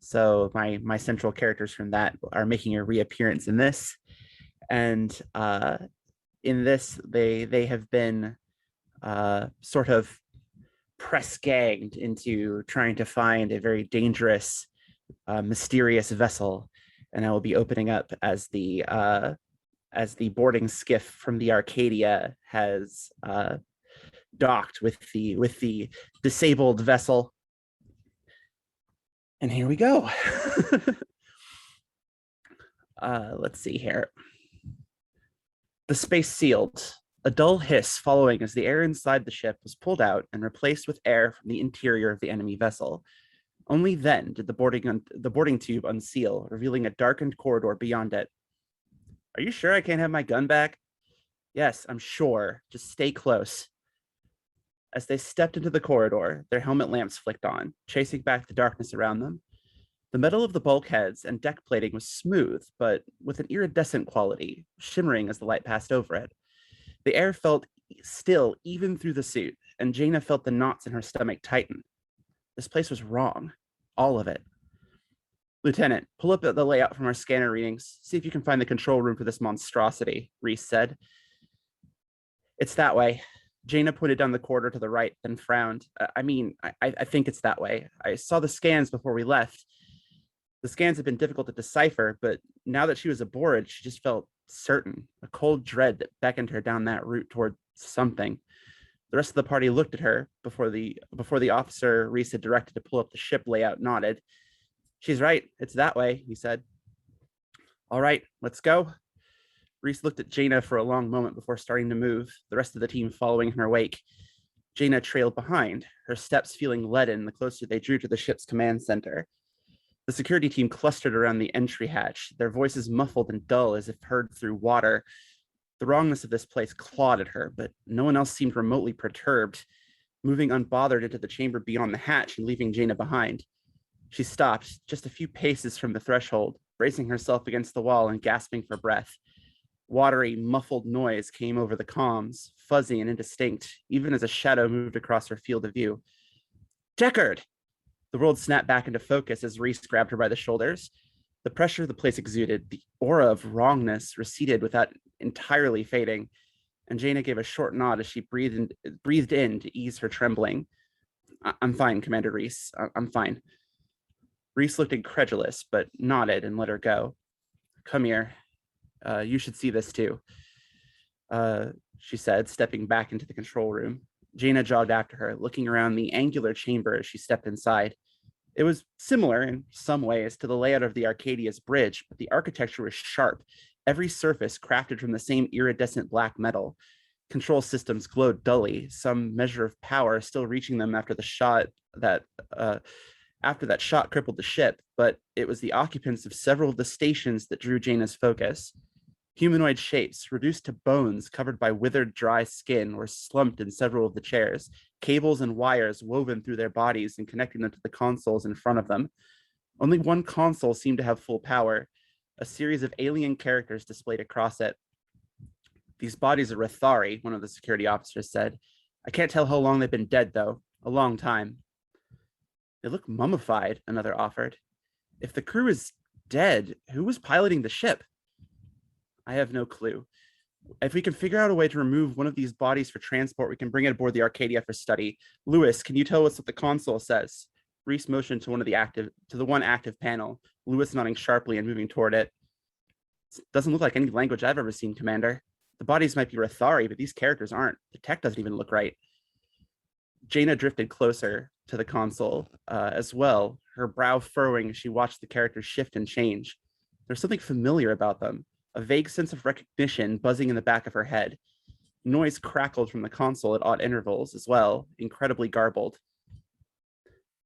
So my central characters from that are making a reappearance in this. And in this, they have been sort of press ganged into trying to find a very dangerous, mysterious vessel. And I will be opening up as the boarding skiff from the Arcadia has docked with the disabled vessel. And here we go. Let's see here. The space sealed. a dull hiss following as the air inside the ship was pulled out and replaced with air from the interior of the enemy vessel. Only then did the boarding tube unseal, revealing a darkened corridor beyond it. Are you sure I can't have my gun back? Yes, I'm sure. Just stay close. As they stepped into the corridor, their helmet lamps flicked on, chasing back the darkness around them. The metal of the bulkheads and deck plating was smooth, but with an iridescent quality, shimmering as the light passed over it. The air felt still even through the suit, and Jaina felt the knots in her stomach tighten. This place was wrong. All of it. Lieutenant, pull up the layout from our scanner readings. See if you can find the control room for this monstrosity, Reese said. It's that way. Jaina pointed down the corridor to the right, then frowned. I think it's that way. I saw the scans before we left. The scans had been difficult to decipher, but now that she was aboard, she just felt certain, a cold dread that beckoned her down that route toward something. The rest of the party looked at her before the officer Reese had directed to pull up the ship layout nodded. She's right, it's that way, he said. All right, let's go. Reese looked at Jaina for a long moment before starting to move, the rest of the team following in her wake. Jaina trailed behind, her steps feeling leaden the closer they drew to the ship's command center. The security team clustered around the entry hatch, their voices muffled and dull as if heard through water. The wrongness of this place clawed at her, but no one else seemed remotely perturbed, moving unbothered into the chamber beyond the hatch and leaving Jaina behind. She stopped just a few paces from the threshold, bracing herself against the wall and gasping for breath. Watery, muffled noise came over the comms, fuzzy and indistinct, even as a shadow moved across her field of view. Deckard! The world snapped back into focus as Reese grabbed her by the shoulders. The pressure the place exuded, the aura of wrongness receded without entirely fading, and Jaina gave a short nod as she breathed in to ease her trembling. I'm fine, Commander Reese. I'm fine. Reese looked incredulous, but nodded and let her go. Come here. You should see this too, she said, stepping back into the control room. Jaina jogged after her, looking around the angular chamber as she stepped inside. It was similar in some ways to the layout of the Arcadia's bridge, but the architecture was sharp, every surface crafted from the same iridescent black metal. Control systems glowed dully, some measure of power still reaching them after that shot crippled the ship, but it was the occupants of several of the stations that drew Jaina's focus. Humanoid shapes, reduced to bones covered by withered, dry skin, were slumped in several of the chairs, cables and wires woven through their bodies and connecting them to the consoles in front of them. Only one console seemed to have full power, a series of alien characters displayed across it. These bodies are Rethari, one of the security officers said. I can't tell how long they've been dead, though. A long time. They look mummified, another offered. If the crew is dead, who was piloting the ship? I have no clue. If we can figure out a way to remove one of these bodies for transport, we can bring it aboard the Arcadia for study. Lewis, can you tell us what the console says? Reese motioned to the one active panel, Lewis nodding sharply and moving toward it. It doesn't look like any language I've ever seen, Commander. The bodies might be Rethari, but these characters aren't. The tech doesn't even look right. Jaina drifted closer to the console as well, her brow furrowing as she watched the characters shift and change. There's something familiar about them, a vague sense of recognition buzzing in the back of her head. Noise crackled from the console at odd intervals as well, incredibly garbled.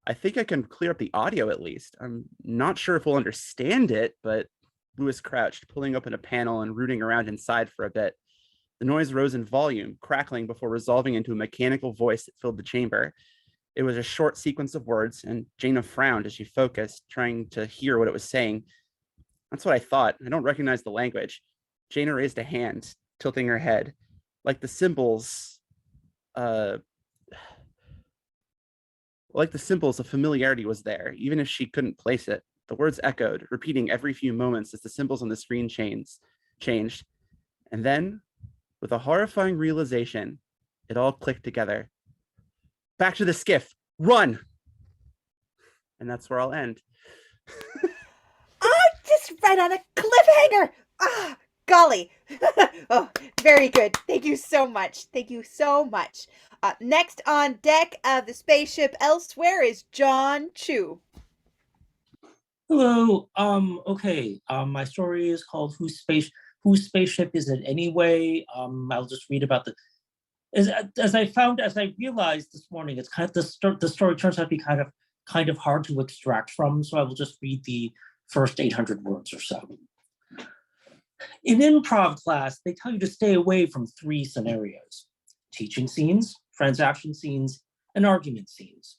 I think I can clear up the audio at least. I'm not sure if we'll understand it, but Lewis crouched, pulling open a panel and rooting around inside for a bit. The noise rose in volume, crackling before resolving into a mechanical voice that filled the chamber. It was a short sequence of words, and Jaina frowned as she focused, trying to hear what it was saying. That's what I thought. I don't recognize the language. Jaina raised a hand, tilting her head. Like the symbols, a familiarity was there, even if she couldn't place it. The words echoed, repeating every few moments as the symbols on the screen changed. And then, with a horrifying realization, it all clicked together. Back to the skiff. Run! And that's where I'll end. Just right on a cliffhanger. Golly. Oh, very good. Thank you so much. Thank you so much. Next on deck of the spaceship Elsewhere is John Chu. Hello. Okay. My story is called whose spaceship is it anyway? I'll just read about as I realized this morning, it's kind of the story turns out to be kind of hard to extract from. So I will just read the first 800 words or so. In improv class, they tell you to stay away from 3 scenarios: teaching scenes, transaction scenes, and argument scenes.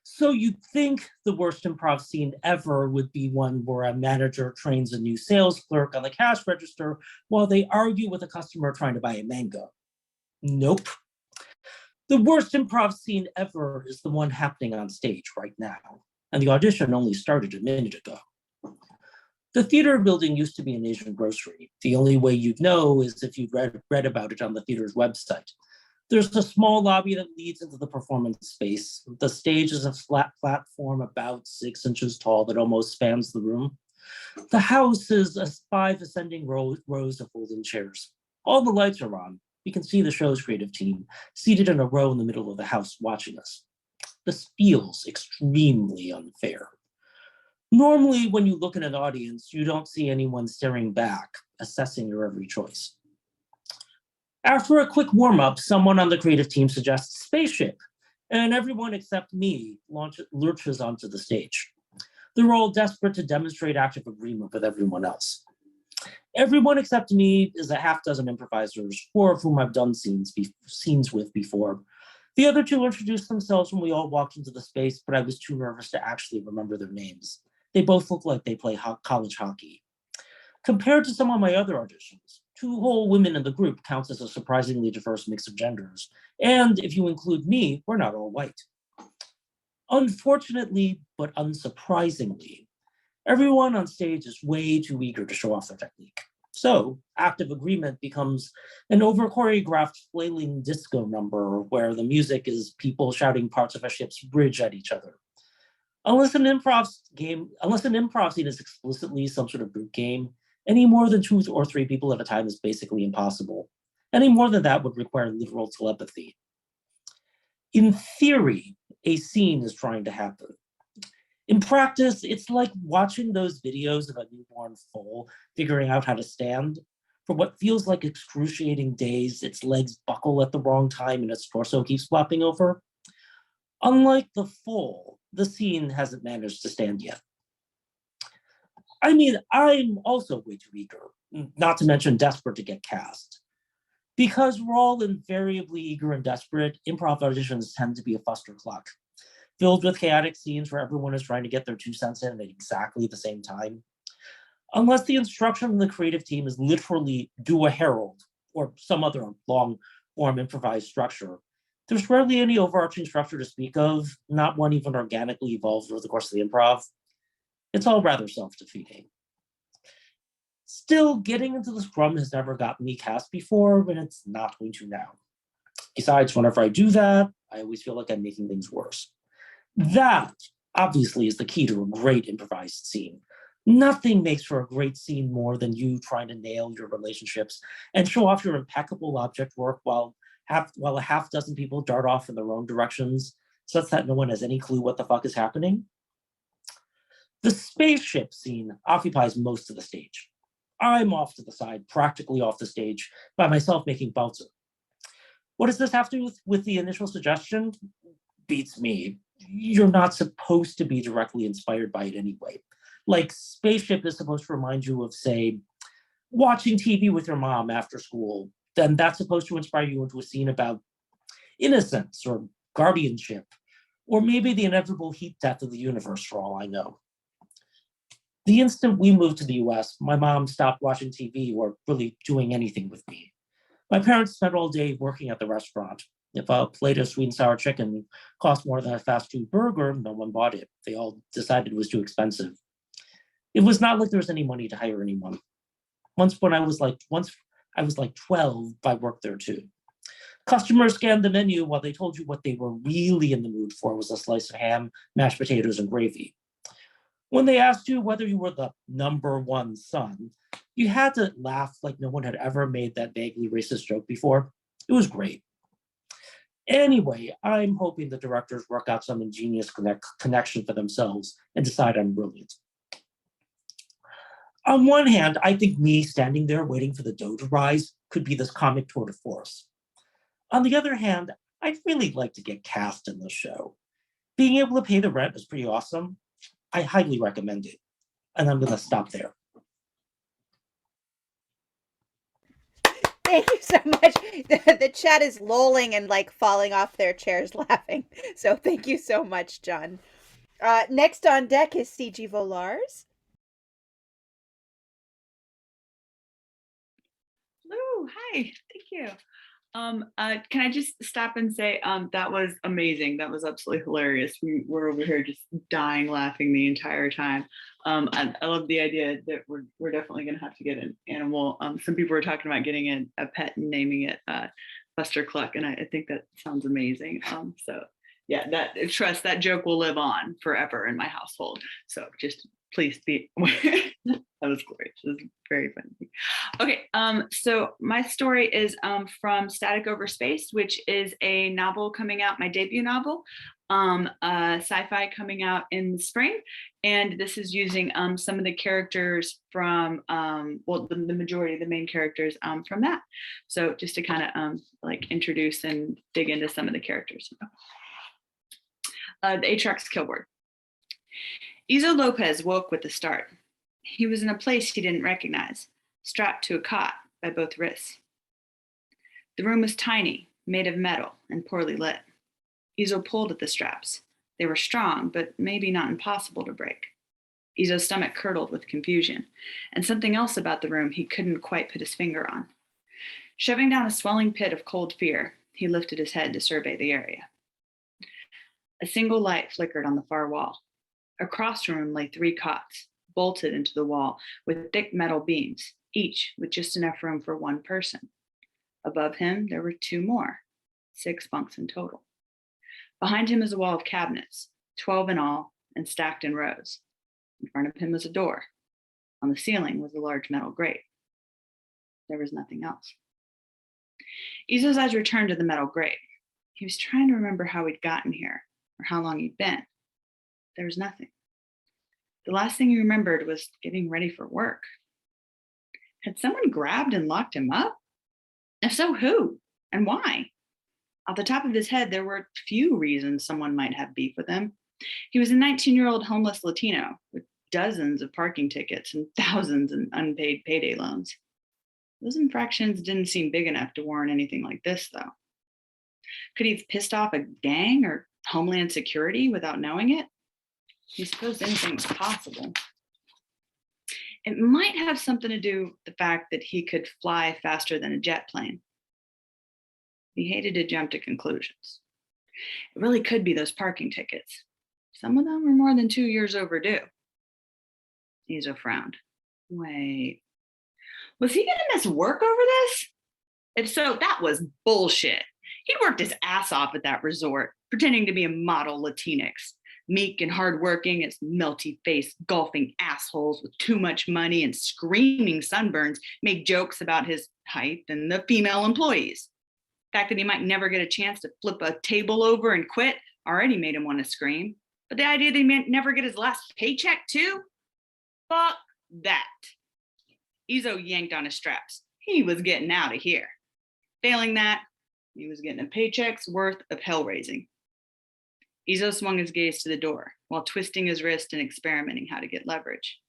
So you'd think the worst improv scene ever would be one where a manager trains a new sales clerk on the cash register while they argue with a customer trying to buy a mango. Nope. The worst improv scene ever is the one happening on stage right now, and the audition only started a minute ago. The theater building used to be an Asian grocery. The only way you'd know is if you'd read about it on the theater's website. There's a small lobby that leads into the performance space. The stage is a flat platform about 6 inches tall that almost spans the room. The house is 5 ascending rows of folding chairs. All the lights are on. You can see the show's creative team seated in a row in the middle of the house watching us. This feels extremely unfair. Normally, when you look at an audience, you don't see anyone staring back, assessing your every choice. After a quick warm-up, someone on the creative team suggests spaceship, and everyone except me lurches onto the stage. They're all desperate to demonstrate active agreement with everyone else. Everyone except me is a half dozen improvisers, 4 of whom I've done scenes with before. The other 2 introduced themselves when we all walked into the space, but I was too nervous to actually remember their names. They both look like they play college hockey. Compared to some of my other auditions, 2 whole women in the group counts as a surprisingly diverse mix of genders. And if you include me, we're not all white. Unfortunately, but unsurprisingly, everyone on stage is way too eager to show off their technique. So active agreement becomes an over-choreographed flailing disco number where the music is people shouting parts of a ship's bridge at each other. Unless an improv scene is explicitly some sort of group game, any more than 2 or 3 people at a time is basically impossible. Any more than that would require literal telepathy. In theory, a scene is trying to happen. In practice, it's like watching those videos of a newborn foal figuring out how to stand. For what feels like excruciating days, its legs buckle at the wrong time and its torso keeps flopping over. Unlike the foal, the scene hasn't managed to stand yet. I mean, I'm also way too eager, not to mention desperate to get cast. Because we're all invariably eager and desperate, improv auditions tend to be a fustercluck, filled with chaotic scenes where everyone is trying to get their 2 cents in at exactly the same time. Unless the instruction from the creative team is literally do a herald or some other long-form improvised structure, there's rarely any overarching structure to speak of, not one even organically evolved over the course of the improv. It's all rather self-defeating. Still, getting into the scrum has never gotten me cast before, and it's not going to now. Besides, whenever I do that, I always feel like I'm making things worse. That, obviously, is the key to a great improvised scene. Nothing makes for a great scene more than you trying to nail your relationships and show off your impeccable object work while a half dozen people dart off in their own directions, such that no one has any clue what the fuck is happening. The spaceship scene occupies most of the stage. I'm off to the side, practically off the stage, by myself making Balzer. What does this have to do with the initial suggestion? Beats me. You're not supposed to be directly inspired by it anyway. Like, spaceship is supposed to remind you of, say, watching TV with your mom after school. Then that's supposed to inspire you into a scene about innocence or guardianship, or maybe the inevitable heat death of the universe, for all I know. The instant we moved to the US, my mom stopped watching TV or really doing anything with me. My parents spent all day working at the restaurant. If a plate of sweet and sour chicken cost more than a fast food burger, no one bought it. They all decided it was too expensive. It was not like there was any money to hire anyone. Once I was like 12, I worked there too. Customers scanned the menu while they told you what they were really in the mood for was a slice of ham, mashed potatoes, and gravy. When they asked you whether you were the number 1 son, you had to laugh like no one had ever made that vaguely racist joke before. It was great. Anyway, I'm hoping the directors work out some ingenious connection for themselves and decide I'm brilliant. On one hand, I think me standing there waiting for the dough to rise could be this comic tour de force. On the other hand, I'd really like to get cast in the show. Being able to pay the rent is pretty awesome. I highly recommend it. And I'm going to stop there. Thank you so much. The chat is lolling and like falling off their chairs laughing. So thank you so much, John. Next on deck is CG Volars. Hello, hi, thank you. Can I just stop and say that was amazing. That was absolutely hilarious. We were over here just dying laughing the entire time. I love the idea that we're definitely gonna have to get an animal. Some people were talking about getting a pet and naming it Buster Cluck, and I think that sounds amazing. So yeah, trust that joke will live on forever in my household. So just please be that was glorious. It was very funny. Okay, so my story is from Static Over Space, which is a novel coming out, my debut novel, sci-fi coming out in the spring. And this is using some of the characters from, well, the majority of the main characters from that. So just to kind of like introduce and dig into some of the characters. The Atrax Killboard. Izo Lopez woke with a start. He was in a place he didn't recognize, strapped to a cot by both wrists. The room was tiny, made of metal, and poorly lit. Izo pulled at the straps. They were strong, but maybe not impossible to break. Izo's stomach curdled with confusion, and something else about the room he couldn't quite put his finger on. Shoving down a swelling pit of cold fear, he lifted his head to survey the area. A single light flickered on the far wall. Across the room lay 3 cots, bolted into the wall with thick metal beams, each with just enough room for 1 person. Above him, there were 2 more, 6 bunks in total. Behind him is a wall of cabinets, 12 in all, and stacked in rows. In front of him was a door. On the ceiling was a large metal grate. There was nothing else. Izo's eyes returned to the metal grate. He was trying to remember how he'd gotten here, or how long he'd been. There was nothing. The last thing he remembered was getting ready for work. Had someone grabbed and locked him up? If so, who and why? Off the top of his head, there were few reasons someone might have beef with him. He was a 19-year-old homeless Latino with dozens of parking tickets and thousands in unpaid payday loans. Those infractions didn't seem big enough to warrant anything like this, though. Could he have pissed off a gang or Homeland Security without knowing it? He supposed anything was possible. It might have something to do with the fact that he could fly faster than a jet plane. He hated to jump to conclusions. It really could be those parking tickets. Some of them were more than 2 years overdue. Izo frowned. Wait, was he gonna miss work over this? If so, that was bullshit. He'd worked his ass off at that resort, pretending to be a model Latinx. Meek and hardworking as melty-faced golfing assholes with too much money and screaming sunburns made jokes about his height and the female employees. The fact that he might never get a chance to flip a table over and quit already made him want to scream. But the idea that he might never get his last paycheck too? Fuck that. Izo yanked on his straps. He was getting out of here. Failing that, he was getting a paycheck's worth of hell raising. Izo swung his gaze to the door while twisting his wrist and experimenting how to get leverage.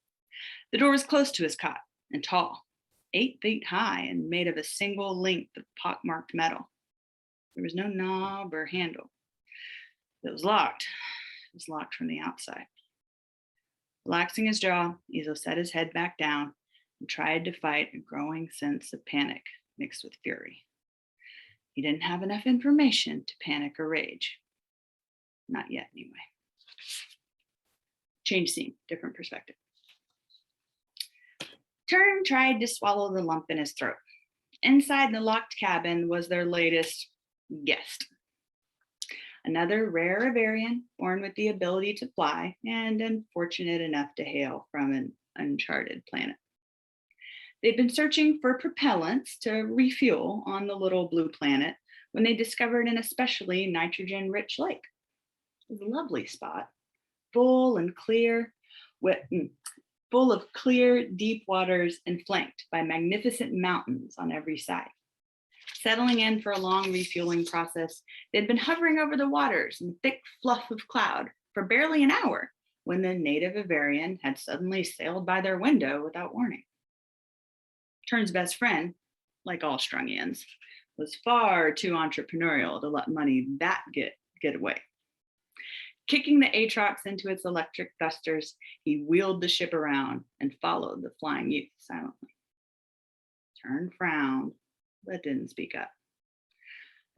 The door was close to his cot and tall, 8 feet high and made of a single length of pockmarked metal. There was no knob or handle. It was locked. It was locked from the outside. Relaxing his jaw, Izo set his head back down and tried to fight a growing sense of panic mixed with fury. He didn't have enough information to panic or rage. Not yet, anyway. Change scene, different perspective. Turn tried to swallow the lump in his throat. Inside the locked cabin was their latest guest. Another rare Avarian born with the ability to fly and unfortunate enough to hail from an uncharted planet. They'd been searching for propellants to refuel on the little blue planet when they discovered an especially nitrogen-rich lake. It was a lovely spot, full and clear, with full of clear, deep waters and flanked by magnificent mountains on every side. Settling in for a long refueling process, they'd been hovering over the waters in thick fluff of cloud for barely an hour when the native Avarian had suddenly sailed by their window without warning. Turn's best friend, like all Strungians, was far too entrepreneurial to let money that get away. Kicking the Atrox into its electric thrusters, he wheeled the ship around and followed the flying youth silently. Tern frowned, but didn't speak up.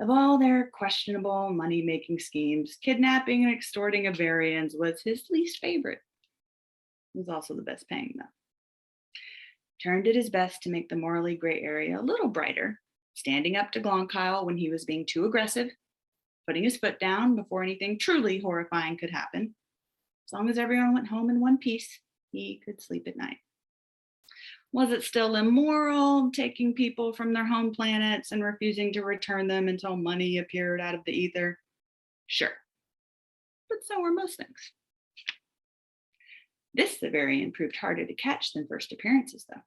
Of all their questionable money-making schemes, kidnapping and extorting Avarians was his least favorite. It was also the best paying, though. Tern did his best to make the morally gray area a little brighter, standing up to Glonkyle when he was being too aggressive, putting his foot down before anything truly horrifying could happen. As long as everyone went home in one piece, he could sleep at night. Was it still immoral, taking people from their home planets and refusing to return them until money appeared out of the ether? Sure. But so were most things. This Severian proved harder to catch than first appearances, though.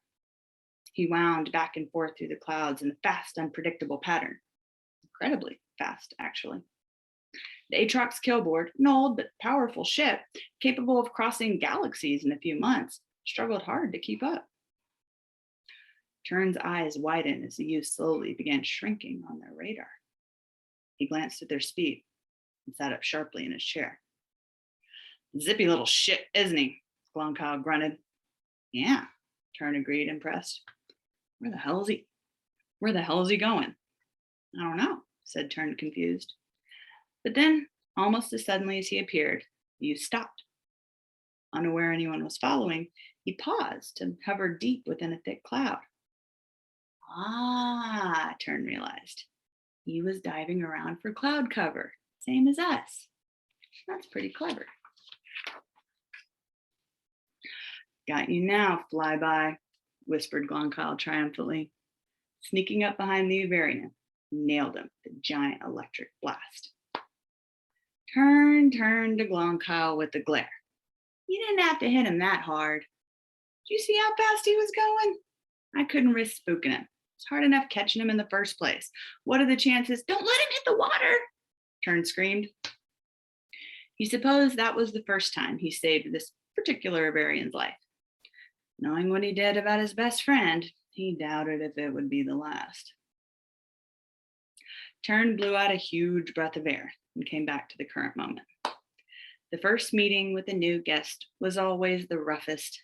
He wound back and forth through the clouds in a fast, unpredictable pattern. Incredibly fast, actually. The Atrox Killboard, an old but powerful ship, capable of crossing galaxies in a few months, struggled hard to keep up. Tern's eyes widened as the youth slowly began shrinking on their radar. He glanced at their speed and sat up sharply in his chair. Zippy little shit, isn't he? Glonkyle grunted. Yeah, Tern agreed, impressed. Where the hell is he going? I don't know, said Tern, confused. But then, almost as suddenly as he appeared, the youth stopped. Unaware anyone was following, he paused and hovered deep within a thick cloud. Ah, Tern realized. He was diving around for cloud cover, same as us. That's pretty clever. Got you now, flyby, whispered Glonkyle triumphantly. Sneaking up behind the Avarian, nailed him with a giant electric blast. Tern turned to Glonkyle with a glare. You didn't have to hit him that hard. Did you see how fast he was going? I couldn't risk spooking him. It's hard enough catching him in the first place. What are the chances? Don't let him hit the water, Tern screamed. He supposed that was the first time he saved this particular Avarian's life. Knowing what he did about his best friend, he doubted if it would be the last. Tern blew out a huge breath of air and came back to the current moment. The first meeting with a new guest was always the roughest,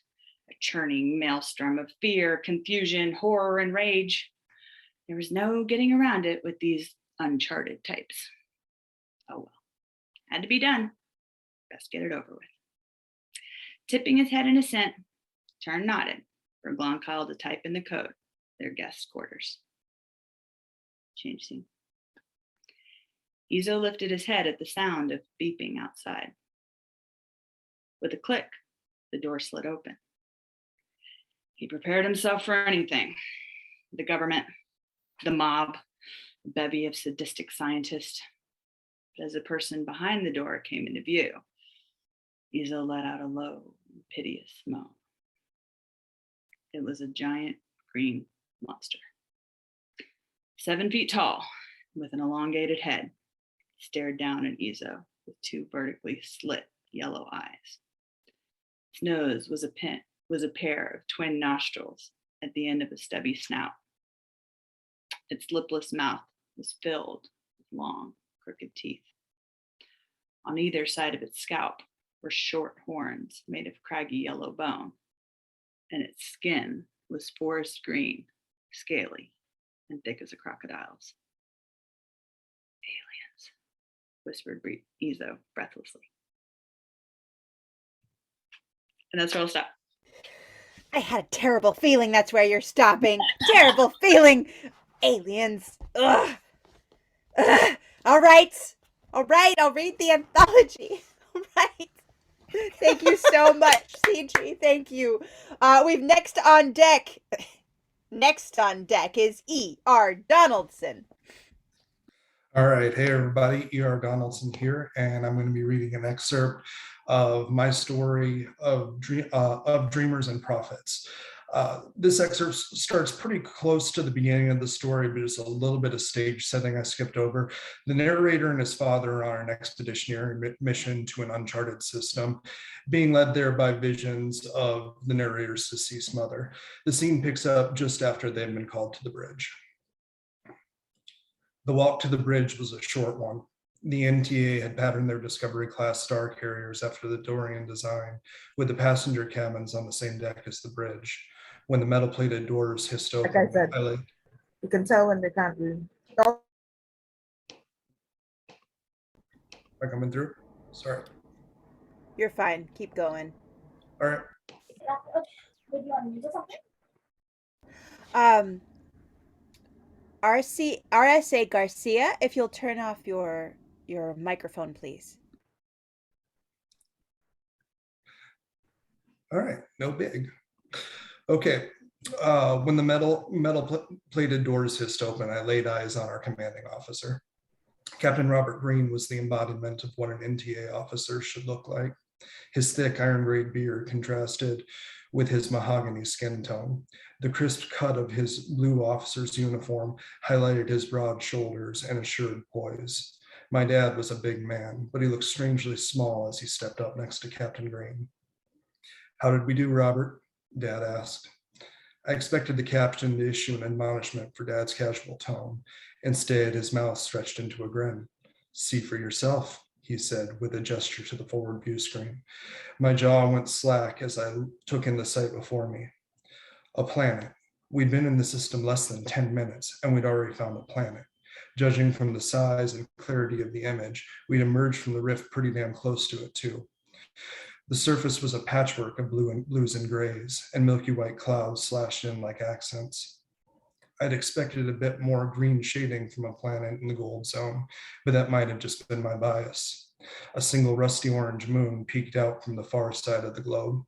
a churning maelstrom of fear, confusion, horror, and rage. There was no getting around it with these uncharted types. Oh well, had to be done. Best get it over with. Tipping his head in assent, Tern nodded for Glonkyle to type in the code, their guest quarters. Change scene. Izo lifted his head at the sound of beeping outside. With a click, the door slid open. He prepared himself for anything. The government, the mob, a bevy of sadistic scientists. But as the person behind the door came into view, Izo let out a low, piteous moan. It was a giant green monster. 7 feet tall, with an elongated head, stared down at Izo with two vertically slit yellow eyes. Its nose was a pair of twin nostrils at the end of a stubby snout. Its lipless mouth was filled with long, crooked teeth. On either side of its scalp were short horns made of craggy yellow bone, and its skin was forest green, scaly, and thick as a crocodile's. Aliens, whispered Izo breathlessly. And that's where I'll stop. I had a terrible feeling that's where you're stopping. Terrible feeling. Aliens. Ugh. Ugh. All right. I'll read the anthology. All right. Thank you so much, CG. Thank you. We've next on deck. Next on deck is E.R. Donaldson. All right. Hey, everybody. E.R. Donaldson here, and I'm going to be reading an excerpt of my story of dreamers and prophets. This excerpt starts pretty close to the beginning of the story, but it's a little bit of stage setting I skipped over. The narrator and his father are on an expeditionary mission to an uncharted system, being led there by visions of the narrator's deceased mother. The scene picks up just after they've been called to the bridge. The walk to the bridge was a short one. The NTA had patterned their Discovery class star carriers after the Dorian design, with the passenger cabins on the same deck as the bridge. When the metal plated doors hissed open, like I said, you can tell when they can't read. Am I coming through? Sorry. You're fine. Keep going. All right. R.S.A. Garcia, if you'll turn off your microphone, please. All right, no big. Okay, when the metal plated doors hissed open, I laid eyes on our commanding officer. Captain Robert Green was the embodiment of what an NTA officer should look like. His thick iron gray beard contrasted with his mahogany skin tone. The crisp cut of his blue officer's uniform highlighted his broad shoulders and assured poise. My dad was a big man, but he looked strangely small as he stepped up next to Captain Green. "How did we do, Robert?" Dad asked. I expected the captain to issue an admonishment for Dad's casual tone. Instead, his mouth stretched into a grin. "See for yourself," he said with a gesture to the forward view screen. My jaw went slack as I took in the sight before me. A planet. We'd been in the system less than 10 minutes, and we'd already found a planet. Judging from the size and clarity of the image, we'd emerged from the rift pretty damn close to it, too. The surface was a patchwork of blues and grays, and milky white clouds slashed in like accents. I'd expected a bit more green shading from a planet in the gold zone, but that might have just been my bias. A single rusty orange moon peeked out from the far side of the globe.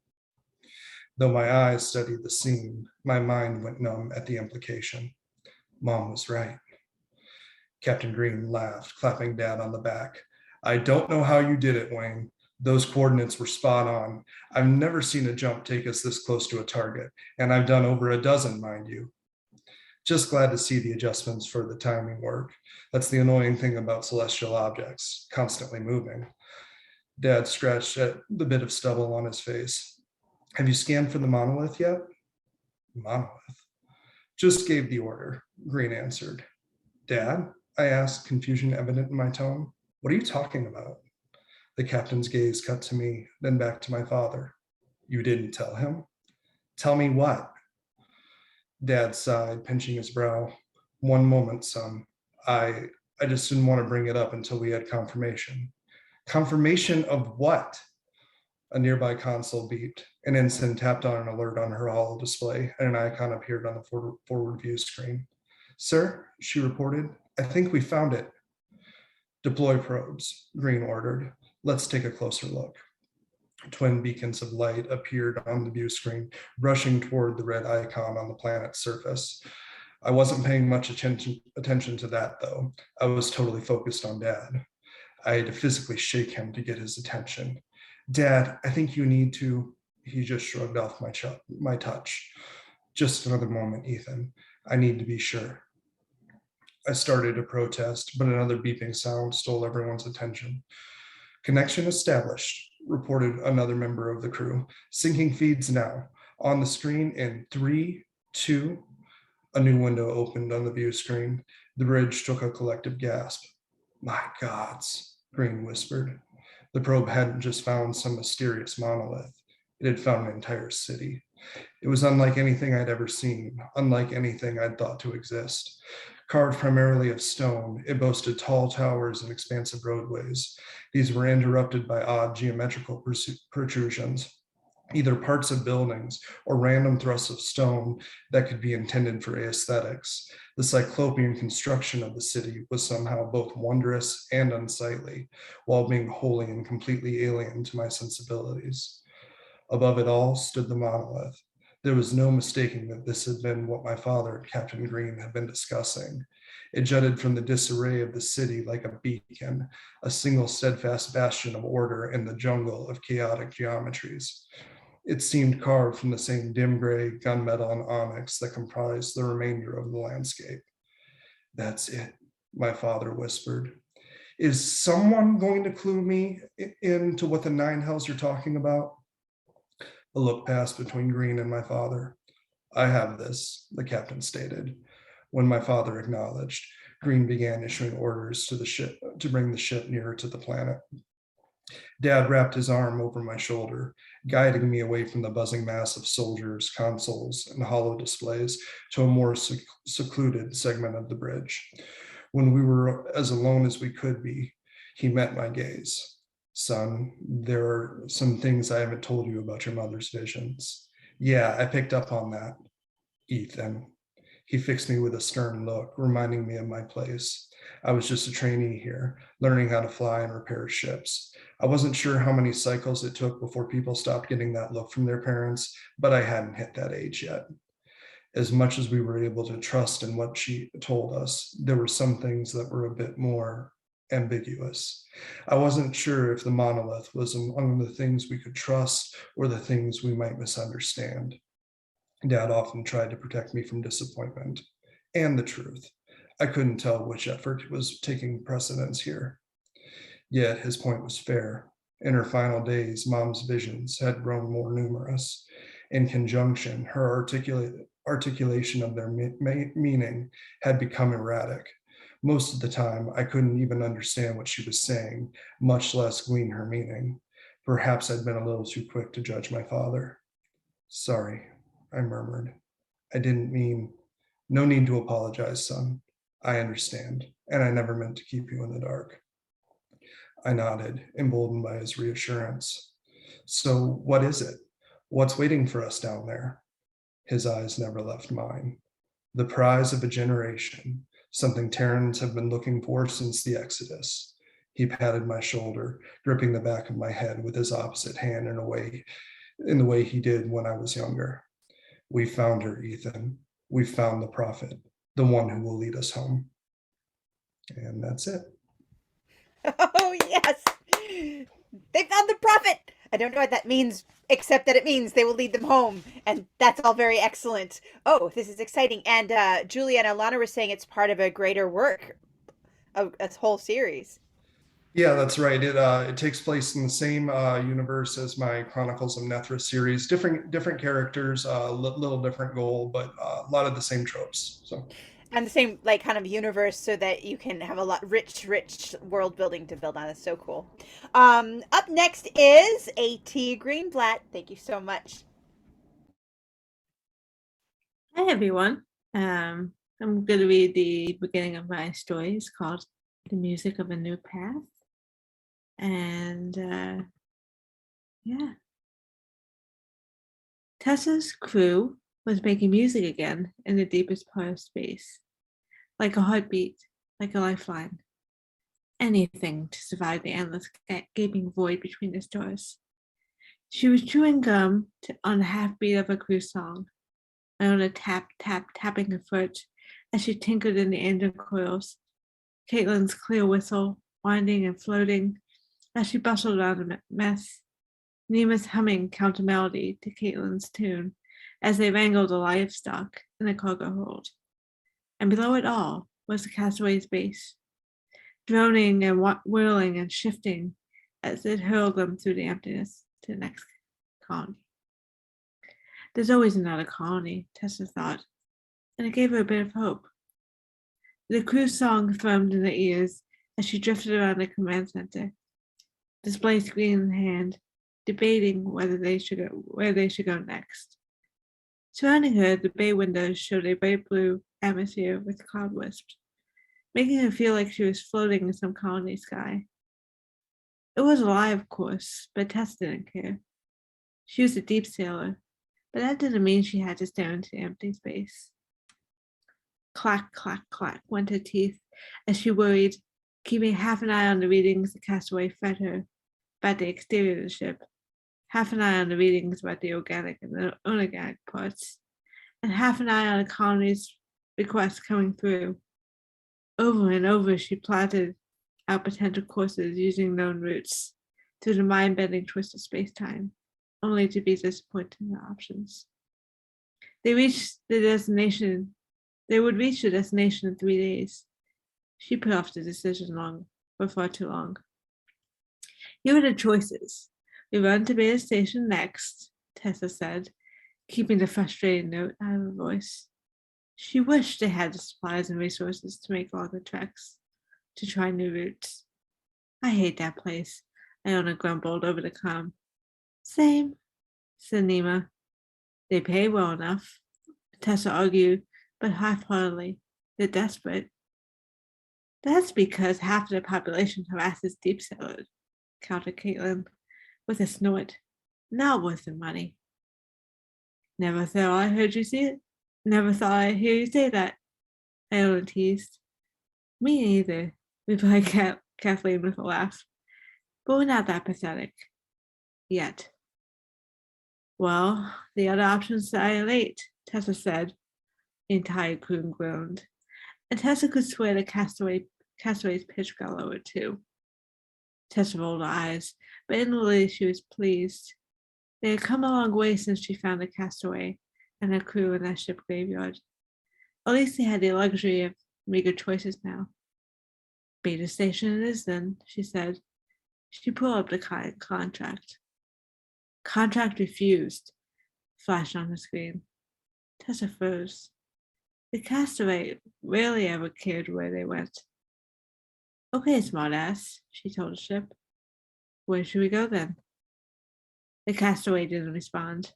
Though my eyes studied the scene, my mind went numb at the implication. Mom was right. Captain Green laughed, clapping Dad on the back. "I don't know how you did it, Wayne. Those coordinates were spot on. I've never seen a jump take us this close to a target, and I've done over a dozen, mind you. Just glad to see the adjustments for the timing work. That's the annoying thing about celestial objects, constantly moving." Dad scratched at the bit of stubble on his face. "Have you scanned for the monolith yet?" "Monolith?" "Just gave the order," Green answered. "Dad?" I asked, confusion evident in my tone. "What are you talking about?" The captain's gaze cut to me, then back to my father. "You didn't tell him?" "Tell me what?" Dad sighed, pinching his brow. "One moment, son. I just didn't want to bring it up until we had confirmation." "Confirmation of what?" A nearby console beeped. An ensign tapped on an alert on her holo display, and an icon appeared on the forward view screen. "Sir," she reported, "I think we found it." "Deploy probes," Green ordered. "Let's take a closer look." Twin beacons of light appeared on the view screen, rushing toward the red icon on the planet's surface. I wasn't paying much attention to that, though. I was totally focused on Dad. I had to physically shake him to get his attention. "Dad, I think you need to..." He just shrugged off my touch. "Just another moment, Ethan. I need to be sure." I started to protest, but another beeping sound stole everyone's attention. "Connection established," reported another member of the crew. "Syncing feeds now. On the screen in 3, 2. A new window opened on the view screen. The bridge took a collective gasp. "My gods," Green whispered. The probe hadn't just found some mysterious monolith. It had found an entire city. It was unlike anything I'd ever seen, unlike anything I'd thought to exist. Carved primarily of stone, it boasted tall towers and expansive roadways. These were interrupted by odd geometrical protrusions, either parts of buildings or random thrusts of stone that could be intended for aesthetics. The cyclopean construction of the city was somehow both wondrous and unsightly, while being wholly and completely alien to my sensibilities. Above it all stood the monolith. There was no mistaking that this had been what my father and Captain Green had been discussing. It jutted from the disarray of the city like a beacon, a single steadfast bastion of order in the jungle of chaotic geometries. It seemed carved from the same dim gray gunmetal and onyx that comprised the remainder of the landscape. That's it, my father whispered. Is someone going to clue me into what the nine hells you're talking about? A look passed between Green and my father. I have this, the captain stated. When my father acknowledged, Green began issuing orders to the ship to bring the ship nearer to the planet. Dad wrapped his arm over my shoulder, guiding me away from the buzzing mass of soldiers, consoles, and hollow displays to a more secluded segment of the bridge. When we were as alone as we could be, he met my gaze. Son, there are some things I haven't told you about your mother's visions. Yeah, I picked up on that. Ethan. He fixed me with a stern look, reminding me of my place. I was just a trainee here, learning how to fly and repair ships. I wasn't sure how many cycles it took before people stopped getting that look from their parents, but I hadn't hit that age yet. As much as we were able to trust in what she told us, there were some things that were a bit more ambiguous. I wasn't sure if the monolith was among the things we could trust or the things we might misunderstand. Dad often tried to protect me from disappointment and the truth. I couldn't tell which effort was taking precedence here. Yet his point was fair. In her final days, Mom's visions had grown more numerous. In conjunction, her articulation of their meaning had become erratic. Most of the time, I couldn't even understand what she was saying, much less glean her meaning. Perhaps I'd been a little too quick to judge my father. Sorry, I murmured. I didn't mean, no need to apologize, son. I understand, and I never meant to keep you in the dark. I nodded, emboldened by his reassurance. So what is it? What's waiting for us down there? His eyes never left mine. The prize of a generation, something Terrans have been looking for since the Exodus. He patted my shoulder, gripping the back of my head with his opposite hand in the way he did when I was younger. We found her, Ethan. We found the prophet, the one who will lead us home. And that's it. Oh, yes. They found the prophet. I don't know what that means, except that it means they will lead them home. And that's all very excellent. Oh, this is exciting. And Julia and Alana were saying it's part of a greater work, a whole series. Yeah, that's right. It takes place in the same universe as my Chronicles of Nethra series. Different characters, little different goal, but a lot of the same tropes. So. And the same like kind of universe, so that you can have a lot rich world building to build on. It's so cool. Up next is A.T. Greenblatt. Thank you so much. Hi everyone. I'm going to read the beginning of my story. It's called "The Music of a New Path," and yeah, Tessa's crew was making music again in the deepest part of space, like a heartbeat, like a lifeline. Anything to survive the endless gaping void between the stars. She was chewing gum on the half-beat of a crew song. Iona tapping her foot as she tinkered in the engine coils. Caitlin's clear whistle, winding and floating as she bustled around the mess. Neema's humming counter melody to Caitlin's tune as they wrangled the livestock in the cargo hold. And below it all was the castaway's base, droning and whirling and shifting as it hurled them through the emptiness to the next colony. There's always another colony, Tessa thought, and it gave her a bit of hope. The crew song thrummed in her ears as she drifted around the command center, display screen in hand, debating where they should go next. Surrounding her, the bay windows showed a bright blue atmosphere with cloud wisps, making her feel like she was floating in some colony sky. It was alive, of course, but Tess didn't care. She was a deep sailor, but that didn't mean she had to stare into empty space. Clack, clack, clack went her teeth as she worried, keeping half an eye on the readings the castaway fed her about the exterior of the ship, half an eye on the readings about the organic and the inorganic parts, and half an eye on the colony's requests coming through. Over and over, she plotted out potential courses using known routes through the mind-bending twist of space-time, only to be disappointed in the options. They would reach the destination in 3 days. She put off the decision for far too long. Here are the choices. We run to Beta Station next, Tessa said, keeping the frustrated note out of her voice. She wished they had the supplies and resources to make longer treks, to try new routes. I hate that place, Iona grumbled over the comm. Same, said Nima. They pay well enough, Tessa argued, but half-heartedly. They're desperate. That's because half of the population harasses deep sailors, countered Caitlin, with a snort. Not worth the money. Never thought I heard you say it. Never thought I'd hear you say that, Iona teased. Me neither, replied Kathleen with a laugh. But we're not that pathetic. Yet. Well, the other options are late, Tessa said. The entire crew groaned. And Tessa could swear the Castaway's pitch got lower too. Tessa rolled her eyes, but inwardly she was pleased. They had come a long way since she found the Castaway and her crew in that ship graveyard. At least they had the luxury of meager choices now. Beta Station it is then, she said. She pulled up the contract. Contract refused, flashed on the screen. Tessa froze. The Castaway rarely ever cared where they went. Okay, smartass, she told the ship. Where should we go then? The Castaway didn't respond.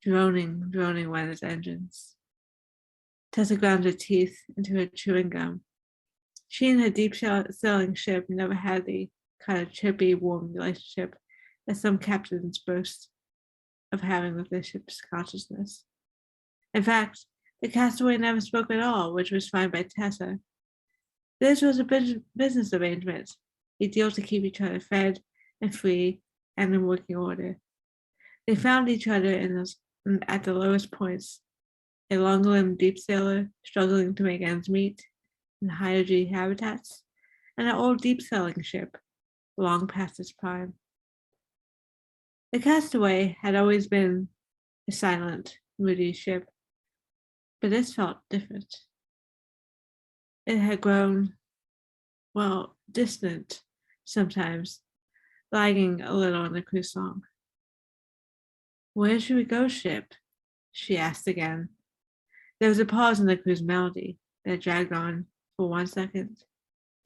Droning went its engines. Tessa ground her teeth into her chewing gum. She and her deep-sailing ship never had the kind of chirpy, warm relationship that some captains boast of having with their ship's consciousness. In fact, the Castaway never spoke at all, which was fine by Tessa. This was a business arrangement, a deal to keep each other fed and free and in working order. They found each other at the lowest points, a long-limbed deep sailor struggling to make ends meet in high-energy habitats, and an old deep-sailing ship, long past its prime. The Castaway had always been a silent, moody ship, but this felt different. It had grown, distant sometimes, lagging a little in the crew song. Where should we go, ship? She asked again. There was a pause in the crew's melody that dragged on for 1 second,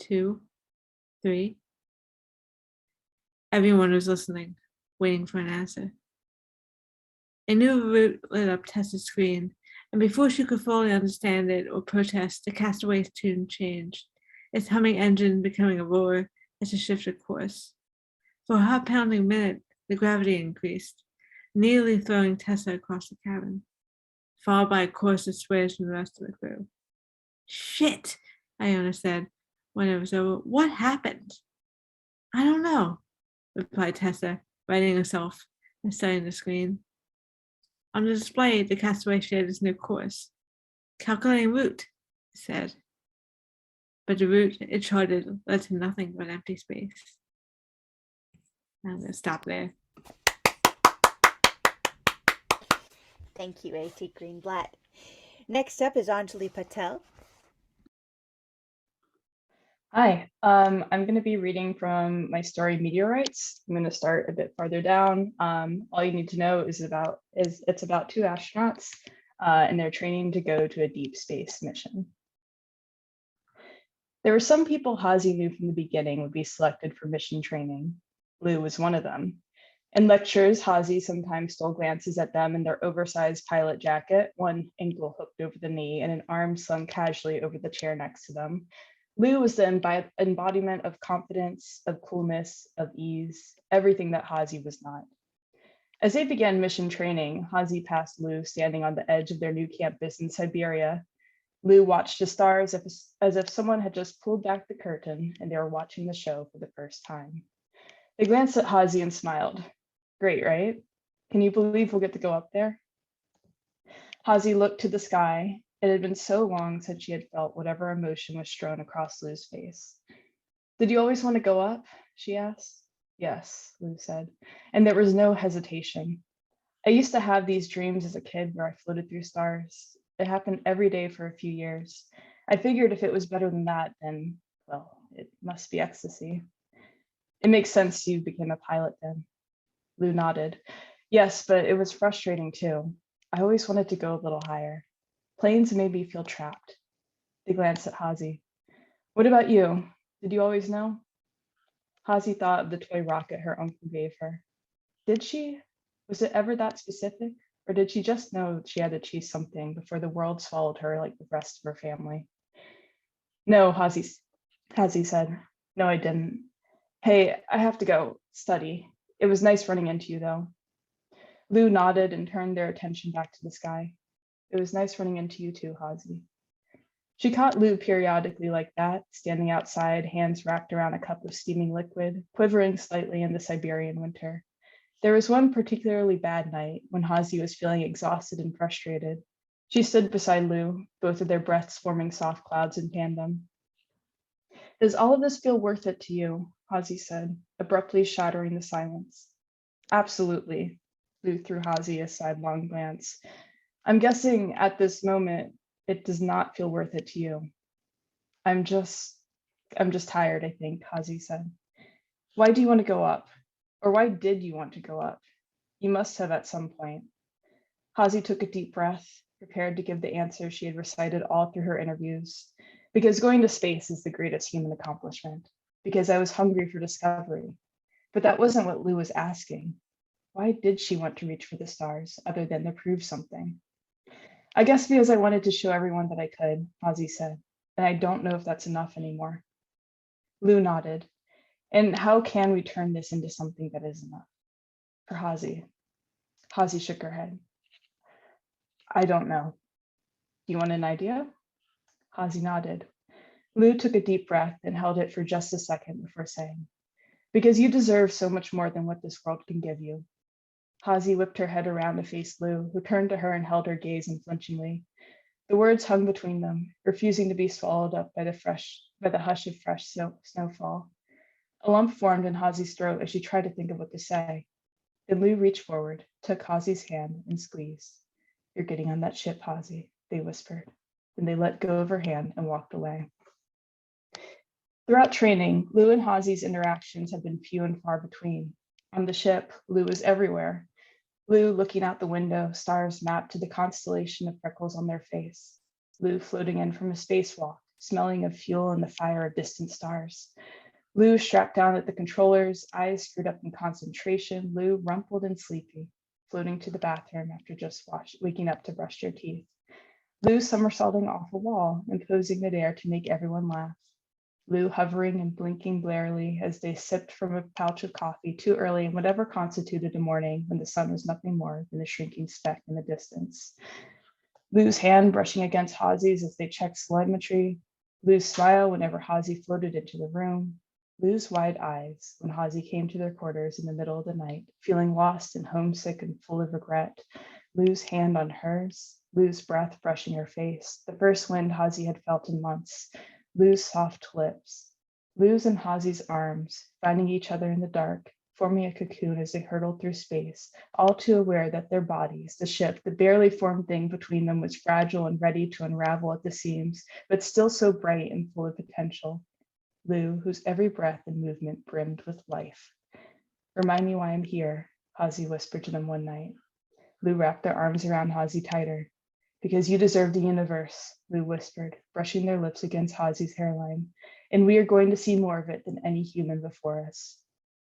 2, 3. Everyone was listening, waiting for an answer. A new route lit up Tessa's screen, and before she could fully understand it or protest, the Castaway's tune changed, its humming engine becoming a roar as it shifted course. For a heart-pounding minute, the gravity increased, nearly throwing Tessa across the cabin, followed by a chorus of swears from the rest of the crew. Shit, Iona said when it was over. What happened? I don't know, replied Tessa, righting herself and studying the screen. On the display, the Castaway shared its new course. Calculating route, it said. But the route it charted led to nothing but empty space. I'm going to stop there. Thank you, A.T. Greenblatt. Next up is Anjali Patel. Hi, I'm going to be reading from my story Meteorites. I'm going to start a bit farther down. All you need to know is it's about 2 astronauts and they're training to go to a deep space mission. There were some people Hazy knew from the beginning would be selected for mission training. Lou was one of them. In lectures, Hazy sometimes stole glances at them in their oversized pilot jacket, one ankle hooked over the knee and an arm slung casually over the chair next to them. Lou was the embodiment of confidence, of coolness, of ease, everything that Hazy was not. As they began mission training, Hazy passed Lou standing on the edge of their new campus in Siberia. Lou watched the stars as if someone had just pulled back the curtain and they were watching the show for the first time. They glanced at Hazy and smiled. Great, right? Can you believe we'll get to go up there? Hazy looked to the sky. It had been so long since she had felt whatever emotion was strewn across Lou's face. Did you always want to go up? She asked. Yes, Lou said, and there was no hesitation. I used to have these dreams as a kid where I floated through stars. It happened every day for a few years. I figured if it was better than that, then, well, it must be ecstasy. It makes sense you became a pilot then. Lou nodded. Yes, but it was frustrating too. I always wanted to go a little higher. Planes made me feel trapped. They glanced at Hazi. What about you? Did you always know? Hazi thought of the toy rocket her uncle gave her. Did she? Was it ever that specific? Or did she just know she had to chase something before the world swallowed her like the rest of her family? No, Hazi said. No, I didn't. Hey, I have to go study. It was nice running into you, though. Lou nodded and turned their attention back to the sky. It was nice running into you too, Hazi. She caught Lou periodically like that, standing outside, hands wrapped around a cup of steaming liquid, quivering slightly in the Siberian winter. There was one particularly bad night when Hazi was feeling exhausted and frustrated. She stood beside Lou, both of their breaths forming soft clouds in tandem. Does all of this feel worth it to you? Hazi said, abruptly shattering the silence. Absolutely, Lou threw Hazi a sidelong glance. I'm guessing at this moment, it does not feel worth it to you. I'm just tired, I think, Hazi said. Why do you want to go up? Or why did you want to go up? You must have at some point. Hazi took a deep breath, prepared to give the answer she had recited all through her interviews. Because going to space is the greatest human accomplishment. Because I was hungry for discovery. But that wasn't what Lou was asking. Why did she want to reach for the stars other than to prove something? I guess because I wanted to show everyone that I could, Hazi said, and I don't know if that's enough anymore. Lou nodded. And how can we turn this into something that is enough? For Hazi. Hazi shook her head. I don't know. Do you want an idea? Hazi nodded. Lou took a deep breath and held it for just a second before saying, because you deserve so much more than what this world can give you. Hazi whipped her head around to face Lou, who turned to her and held her gaze unflinchingly. The words hung between them, refusing to be swallowed up by the hush of fresh snowfall. A lump formed in Hazi's throat as she tried to think of what to say. Then Lou reached forward, took Hazi's hand, and squeezed. You're getting on that ship, Hazi, they whispered. Then they let go of her hand and walked away. Throughout training, Lou and Hazi's interactions have been few and far between. On the ship, Lou was everywhere. Lou looking out the window, stars mapped to the constellation of freckles on their face. Lou floating in from a spacewalk, smelling of fuel and the fire of distant stars. Lou strapped down at the controllers, eyes screwed up in concentration. Lou rumpled and sleepy, floating to the bathroom after just waking up to brush their teeth. Lou somersaulting off a wall and posing midair to make everyone laugh. Lou hovering and blinking blearily as they sipped from a pouch of coffee too early in whatever constituted a morning when the sun was nothing more than a shrinking speck in the distance. Lou's hand brushing against Hazi's as they checked telemetry. Lou's smile whenever Hazi floated into the room. Lou's wide eyes when Hazi came to their quarters in the middle of the night, feeling lost and homesick and full of regret. Lou's hand on hers. Lou's breath brushing her face, the first wind Hazi had felt in months. Lou's soft lips, Lou's and Hazi's arms, finding each other in the dark, forming a cocoon as they hurtled through space, all too aware that their bodies, the ship, the barely formed thing between them was fragile and ready to unravel at the seams, but still so bright and full of potential. Lou, whose every breath and movement brimmed with life. Remind me why I'm here, Hazi whispered to them one night. Lou wrapped their arms around Hazi tighter. Because you deserve the universe, Lou whispered, brushing their lips against Hazi's hairline. And we are going to see more of it than any human before us.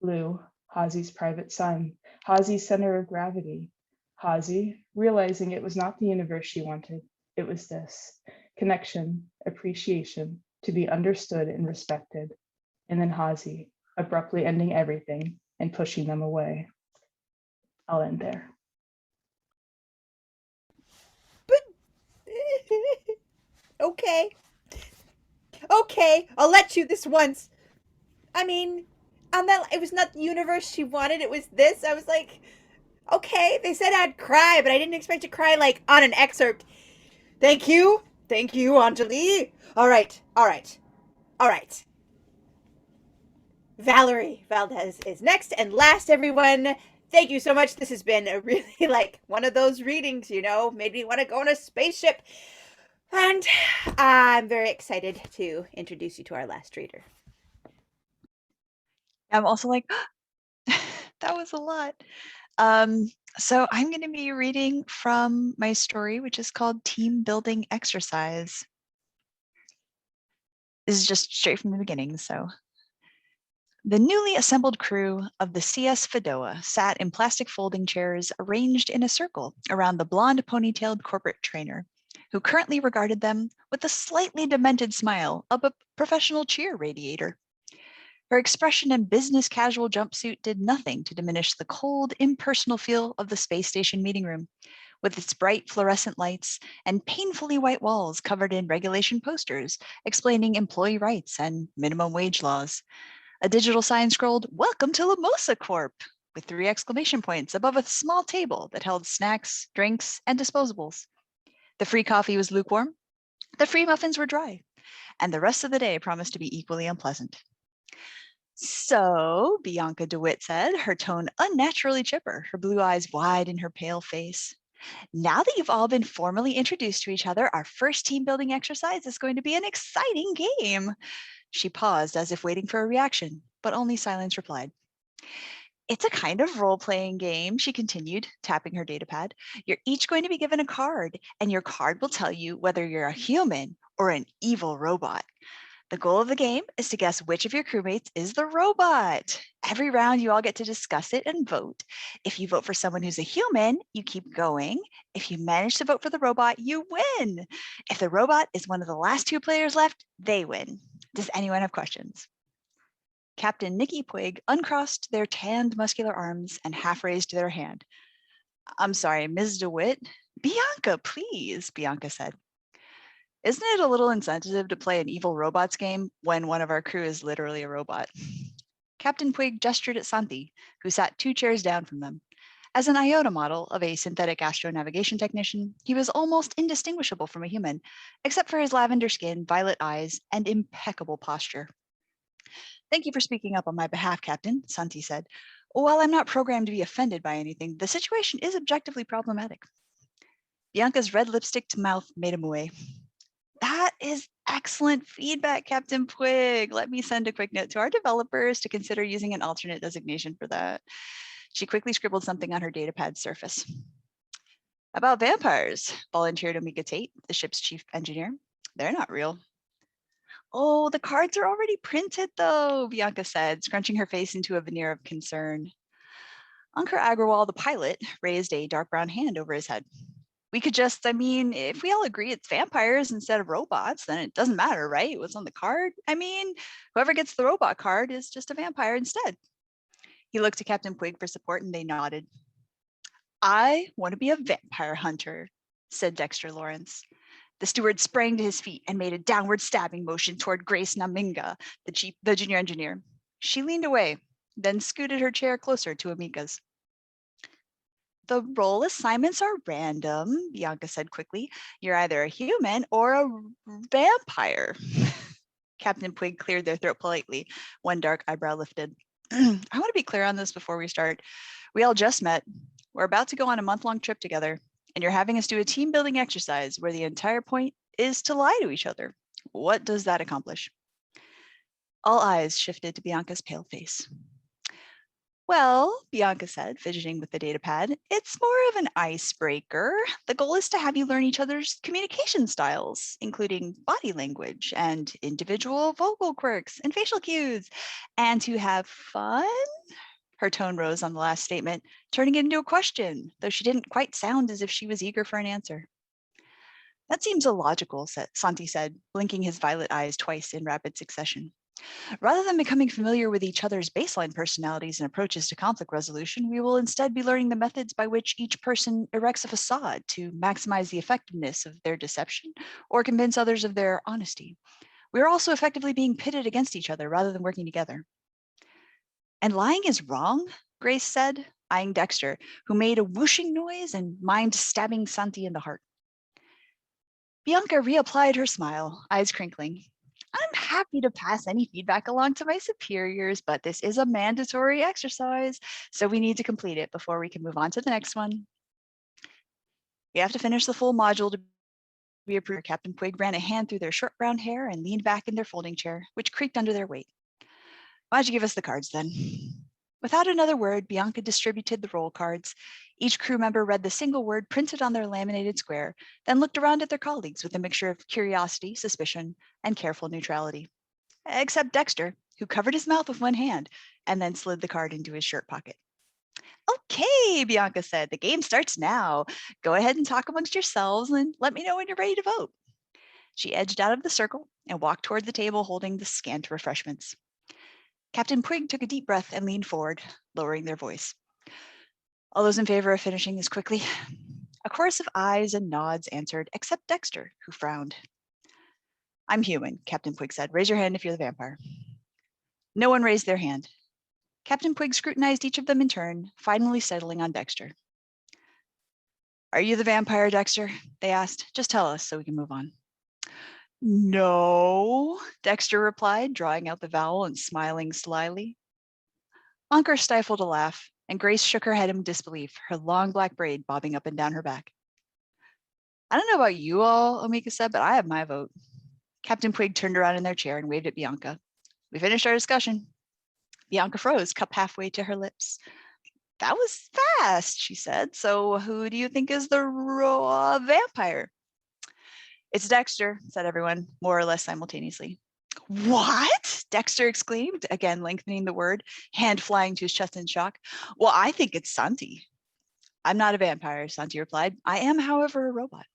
Lou, Hazi's private son, Hazi's center of gravity. Hazi, realizing it was not the universe she wanted, it was this. Connection, appreciation, to be understood and respected. And then Hazi, abruptly ending everything and pushing them away. I'll end there. Okay. Okay, I'll let you this once. I mean, on that, it was not the universe she wanted, it was this. I was like, okay, they said I'd cry, but I didn't expect to cry like on an excerpt. Thank you. Thank you, Anjali. All right. All right. All right. Valerie Valdes is next and last, everyone. Thank you so much. This has been a really like one of those readings, made me want to go on a spaceship. And I'm very excited to introduce you to our last reader. I'm also like, that was a lot. So I'm going to be reading from my story, which is called Team Building Exercise. This is just straight from the beginning. So the newly assembled crew of the C.S.E Fedora sat in plastic folding chairs arranged in a circle around the blonde ponytailed corporate trainer, who currently regarded them with a slightly demented smile of a professional cheer radiator. Her expression and business casual jumpsuit did nothing to diminish the cold, impersonal feel of the space station meeting room, with its bright fluorescent lights and painfully white walls covered in regulation posters explaining employee rights and minimum wage laws. A digital sign scrolled, "Welcome to Lamosa Corp," with 3 exclamation points above a small table that held snacks, drinks, and disposables. The free coffee was lukewarm, the free muffins were dry, and the rest of the day promised to be equally unpleasant. "So," Bianca DeWitt said, her tone unnaturally chipper, her blue eyes wide in her pale face, "now that you've all been formally introduced to each other, our first team building exercise is going to be an exciting game." She paused as if waiting for a reaction, but only silence replied. "It's a kind of role-playing game," she continued, tapping her datapad. "You're each going to be given a card, and your card will tell you whether you're a human or an evil robot. The goal of the game is to guess which of your crewmates is the robot. Every round, you all get to discuss it and vote. If you vote for someone who's a human, you keep going. If you manage to vote for the robot, you win. If the robot is one of the last 2 players left, they win. Does anyone have questions?" Captain Nikki Puig uncrossed their tanned, muscular arms and half raised their hand. "I'm sorry, Ms. DeWitt." "Bianca, please," Bianca said. "Isn't it a little insensitive to play an evil robots game when one of our crew is literally a robot?" Captain Puig gestured at Santi, who sat 2 chairs down from them. As an IOTA model of a synthetic astronavigation technician, he was almost indistinguishable from a human, except for his lavender skin, violet eyes, and impeccable posture. "Thank you for speaking up on my behalf, Captain," Santi said. "While I'm not programmed to be offended by anything, the situation is objectively problematic." Bianca's red lipsticked mouth made a moue. "That is excellent feedback, Captain Puig. Let me send a quick note to our developers to consider using an alternate designation for that." She quickly scribbled something on her datapad surface. "About vampires," volunteered Omega Tate, the ship's chief engineer. "They're not real." "Oh, the cards are already printed, though," Bianca said, scrunching her face into a veneer of concern. Ankur Agrawal, the pilot, raised a dark brown hand over his head. "We could just, if we all agree it's vampires instead of robots, then it doesn't matter, right? What's on the card? Whoever gets the robot card is just a vampire instead." He looked to Captain Puig for support and they nodded. "I want to be a vampire hunter," said Dexter Lawrence. The steward sprang to his feet and made a downward stabbing motion toward Grace Naminga, the junior engineer. She leaned away, then scooted her chair closer to Amika's. "The role assignments are random," Bianca said quickly. "You're either a human or a vampire." Captain Puig cleared their throat politely, one dark eyebrow lifted. "I want to be clear on this before we start. We all just met. We're about to go on a month-long trip together, and you're having us do a team-building exercise where the entire point is to lie to each other. What does that accomplish?" All eyes shifted to Bianca's pale face. "Well," Bianca said, fidgeting with the datapad, "it's more of an icebreaker. The goal is to have you learn each other's communication styles, including body language and individual vocal quirks and facial cues, and to have fun." Her tone rose on the last statement, turning it into a question, though she didn't quite sound as if she was eager for an answer. "That seems illogical," Santi said, blinking his violet eyes twice in rapid succession. "Rather than becoming familiar with each other's baseline personalities and approaches to conflict resolution, we will instead be learning the methods by which each person erects a facade to maximize the effectiveness of their deception or convince others of their honesty. We are also effectively being pitted against each other rather than working together." "And lying is wrong?" Grace said, eyeing Dexter, who made a whooshing noise and mimed stabbing Santi in the heart. Bianca reapplied her smile, eyes crinkling. I'm happy to pass any feedback along to my superiors, but this is a mandatory exercise, so we need to complete it before we can move on to the next one. We have to finish the full module to be approved. Captain Quig ran a hand through their short brown hair and leaned back in their folding chair, which creaked under their weight. Why don't you give us the cards then? Without another word, Bianca distributed the roll cards. Each crew member read the single word printed on their laminated square, then looked around at their colleagues with a mixture of curiosity, suspicion, and careful neutrality. Except Dexter, who covered his mouth with one hand and then slid the card into his shirt pocket. Okay, Bianca said, the game starts now. Go ahead and talk amongst yourselves and let me know when you're ready to vote. She edged out of the circle and walked toward the table holding the scant refreshments. Captain Quig took a deep breath and leaned forward, lowering their voice. All those in favor of finishing this quickly? A chorus of ayes and nods answered, except Dexter, who frowned. I'm human, Captain Quig said. Raise your hand if you're the vampire. No one raised their hand. Captain Quig scrutinized each of them in turn, finally settling on Dexter. Are you the vampire, Dexter? They asked. Just tell us so we can move on. No, Dexter replied, drawing out the vowel and smiling slyly. Ankur stifled a laugh, and Grace shook her head in disbelief, her long black braid bobbing up and down her back. I don't know about you all, Omika said, but I have my vote. Captain Quig turned around in their chair and waved at Bianca. We finished our discussion. Bianca froze, cup halfway to her lips. That was fast, she said. So who do you think is the vampire? It's Dexter, said everyone, more or less simultaneously. What? Dexter exclaimed, again lengthening the word, hand flying to his chest in shock. Well, I think it's Santi. I'm not a vampire, Santi replied. I am, however, a robot.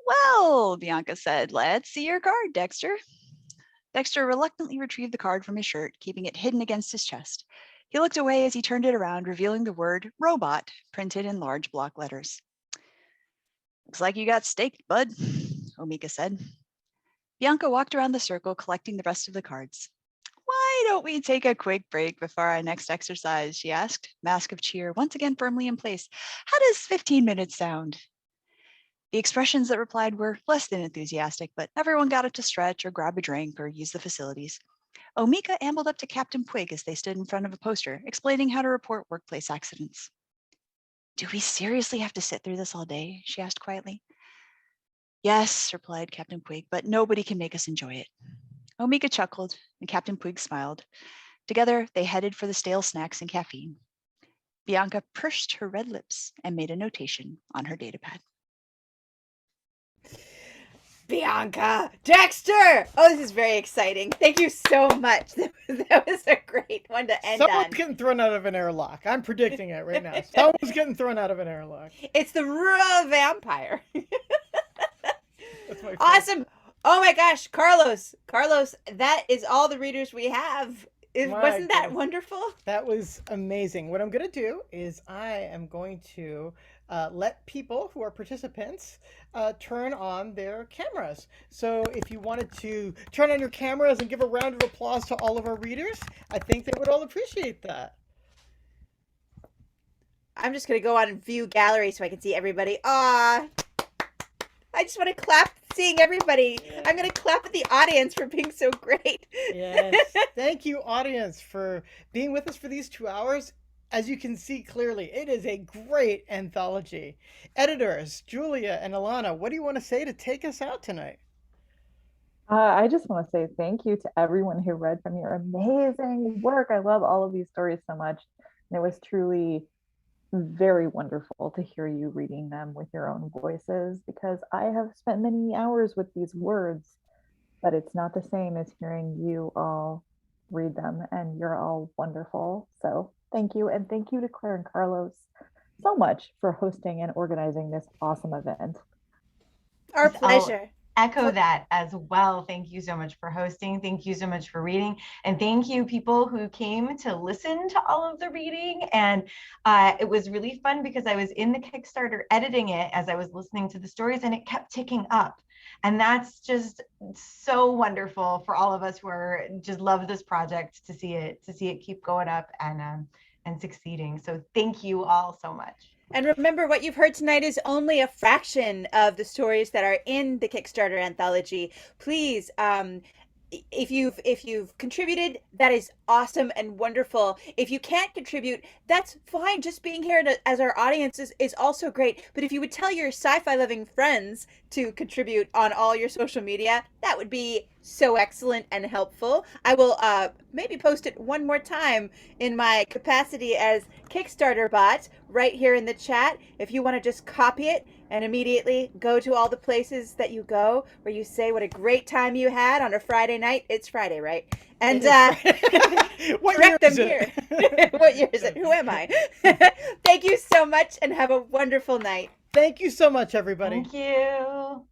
Well, Bianca said, let's see your card, Dexter. Dexter reluctantly retrieved the card from his shirt, keeping it hidden against his chest. He looked away as he turned it around, revealing the word robot printed in large block letters. Looks like you got staked, bud, Omika said. Bianca walked around the circle, collecting the rest of the cards. Why don't we take a quick break before our next exercise, she asked, mask of cheer once again firmly in place. How does 15 minutes sound? The expressions that replied were less than enthusiastic, but everyone got up to stretch or grab a drink or use the facilities. Omika ambled up to Captain Quig as they stood in front of a poster, explaining how to report workplace accidents. Do we seriously have to sit through this all day? She asked quietly. Yes, replied Captain Quig, but nobody can make us enjoy it. Omika chuckled, and Captain Quig smiled. Together, they headed for the stale snacks and caffeine. Bianca pursed her red lips and made a notation on her datapad. Bianca, Dexter! Oh, this is very exciting. Thank you so much. That was a great one to end Someone's on. getting thrown out of an airlock. I'm predicting it right now. Someone's getting thrown out of an airlock. It's the raw vampire. That's my Awesome. Oh my gosh, Carlos, that is all the readers we have. Wasn't that wonderful? That was amazing. What I'm going to do is I am going to let people who are participants turn on their cameras. So if you wanted to turn on your cameras and give a round of applause to all of our readers, I think they would all appreciate that. I'm just going to go on and view gallery so I can see everybody. I just want to clap seeing everybody. Yeah. I'm going to clap at the audience for being so great. Yes. Thank you, audience, for being with us for these 2 hours. As you can see clearly, it is a great anthology. Editors, Julia and Alana, what do you want to say to take us out tonight? I just want to say thank you to everyone who read from your amazing work. I love all of these stories so much. And it was truly very wonderful to hear you reading them with your own voices, because I have spent many hours with these words, but it's not the same as hearing you all read them, and you're all wonderful. So thank you. And thank you to Claire and Carlos so much for hosting and organizing this awesome event. Our pleasure. Echo that as well. Thank you so much for hosting. Thank you so much for reading. And thank you people who came to listen to all of the reading. And it was really fun because I was in the Kickstarter editing it as I was listening to the stories, and it kept ticking up. And that's just so wonderful for all of us who are just love this project to see it keep going up and succeeding. So thank you all so much. And remember, what you've heard tonight is only a fraction of the stories that are in the Kickstarter anthology. Please, if you've contributed, that is awesome and wonderful. If you can't contribute, that's fine. Just being here as our audience is also great. But if you would tell your sci-fi loving friends to contribute on all your social media, that would be so excellent and helpful. I will maybe post it one more time in my capacity as Kickstarter bot right here in the chat. If you want to just copy it and immediately go to all the places that you go where you say what a great time you had on a Friday night. It's Friday, right? And What direct year them is here. it? What year is it? Who am I? Thank you so much and have a wonderful night. Thank you so much, everybody. Thank you.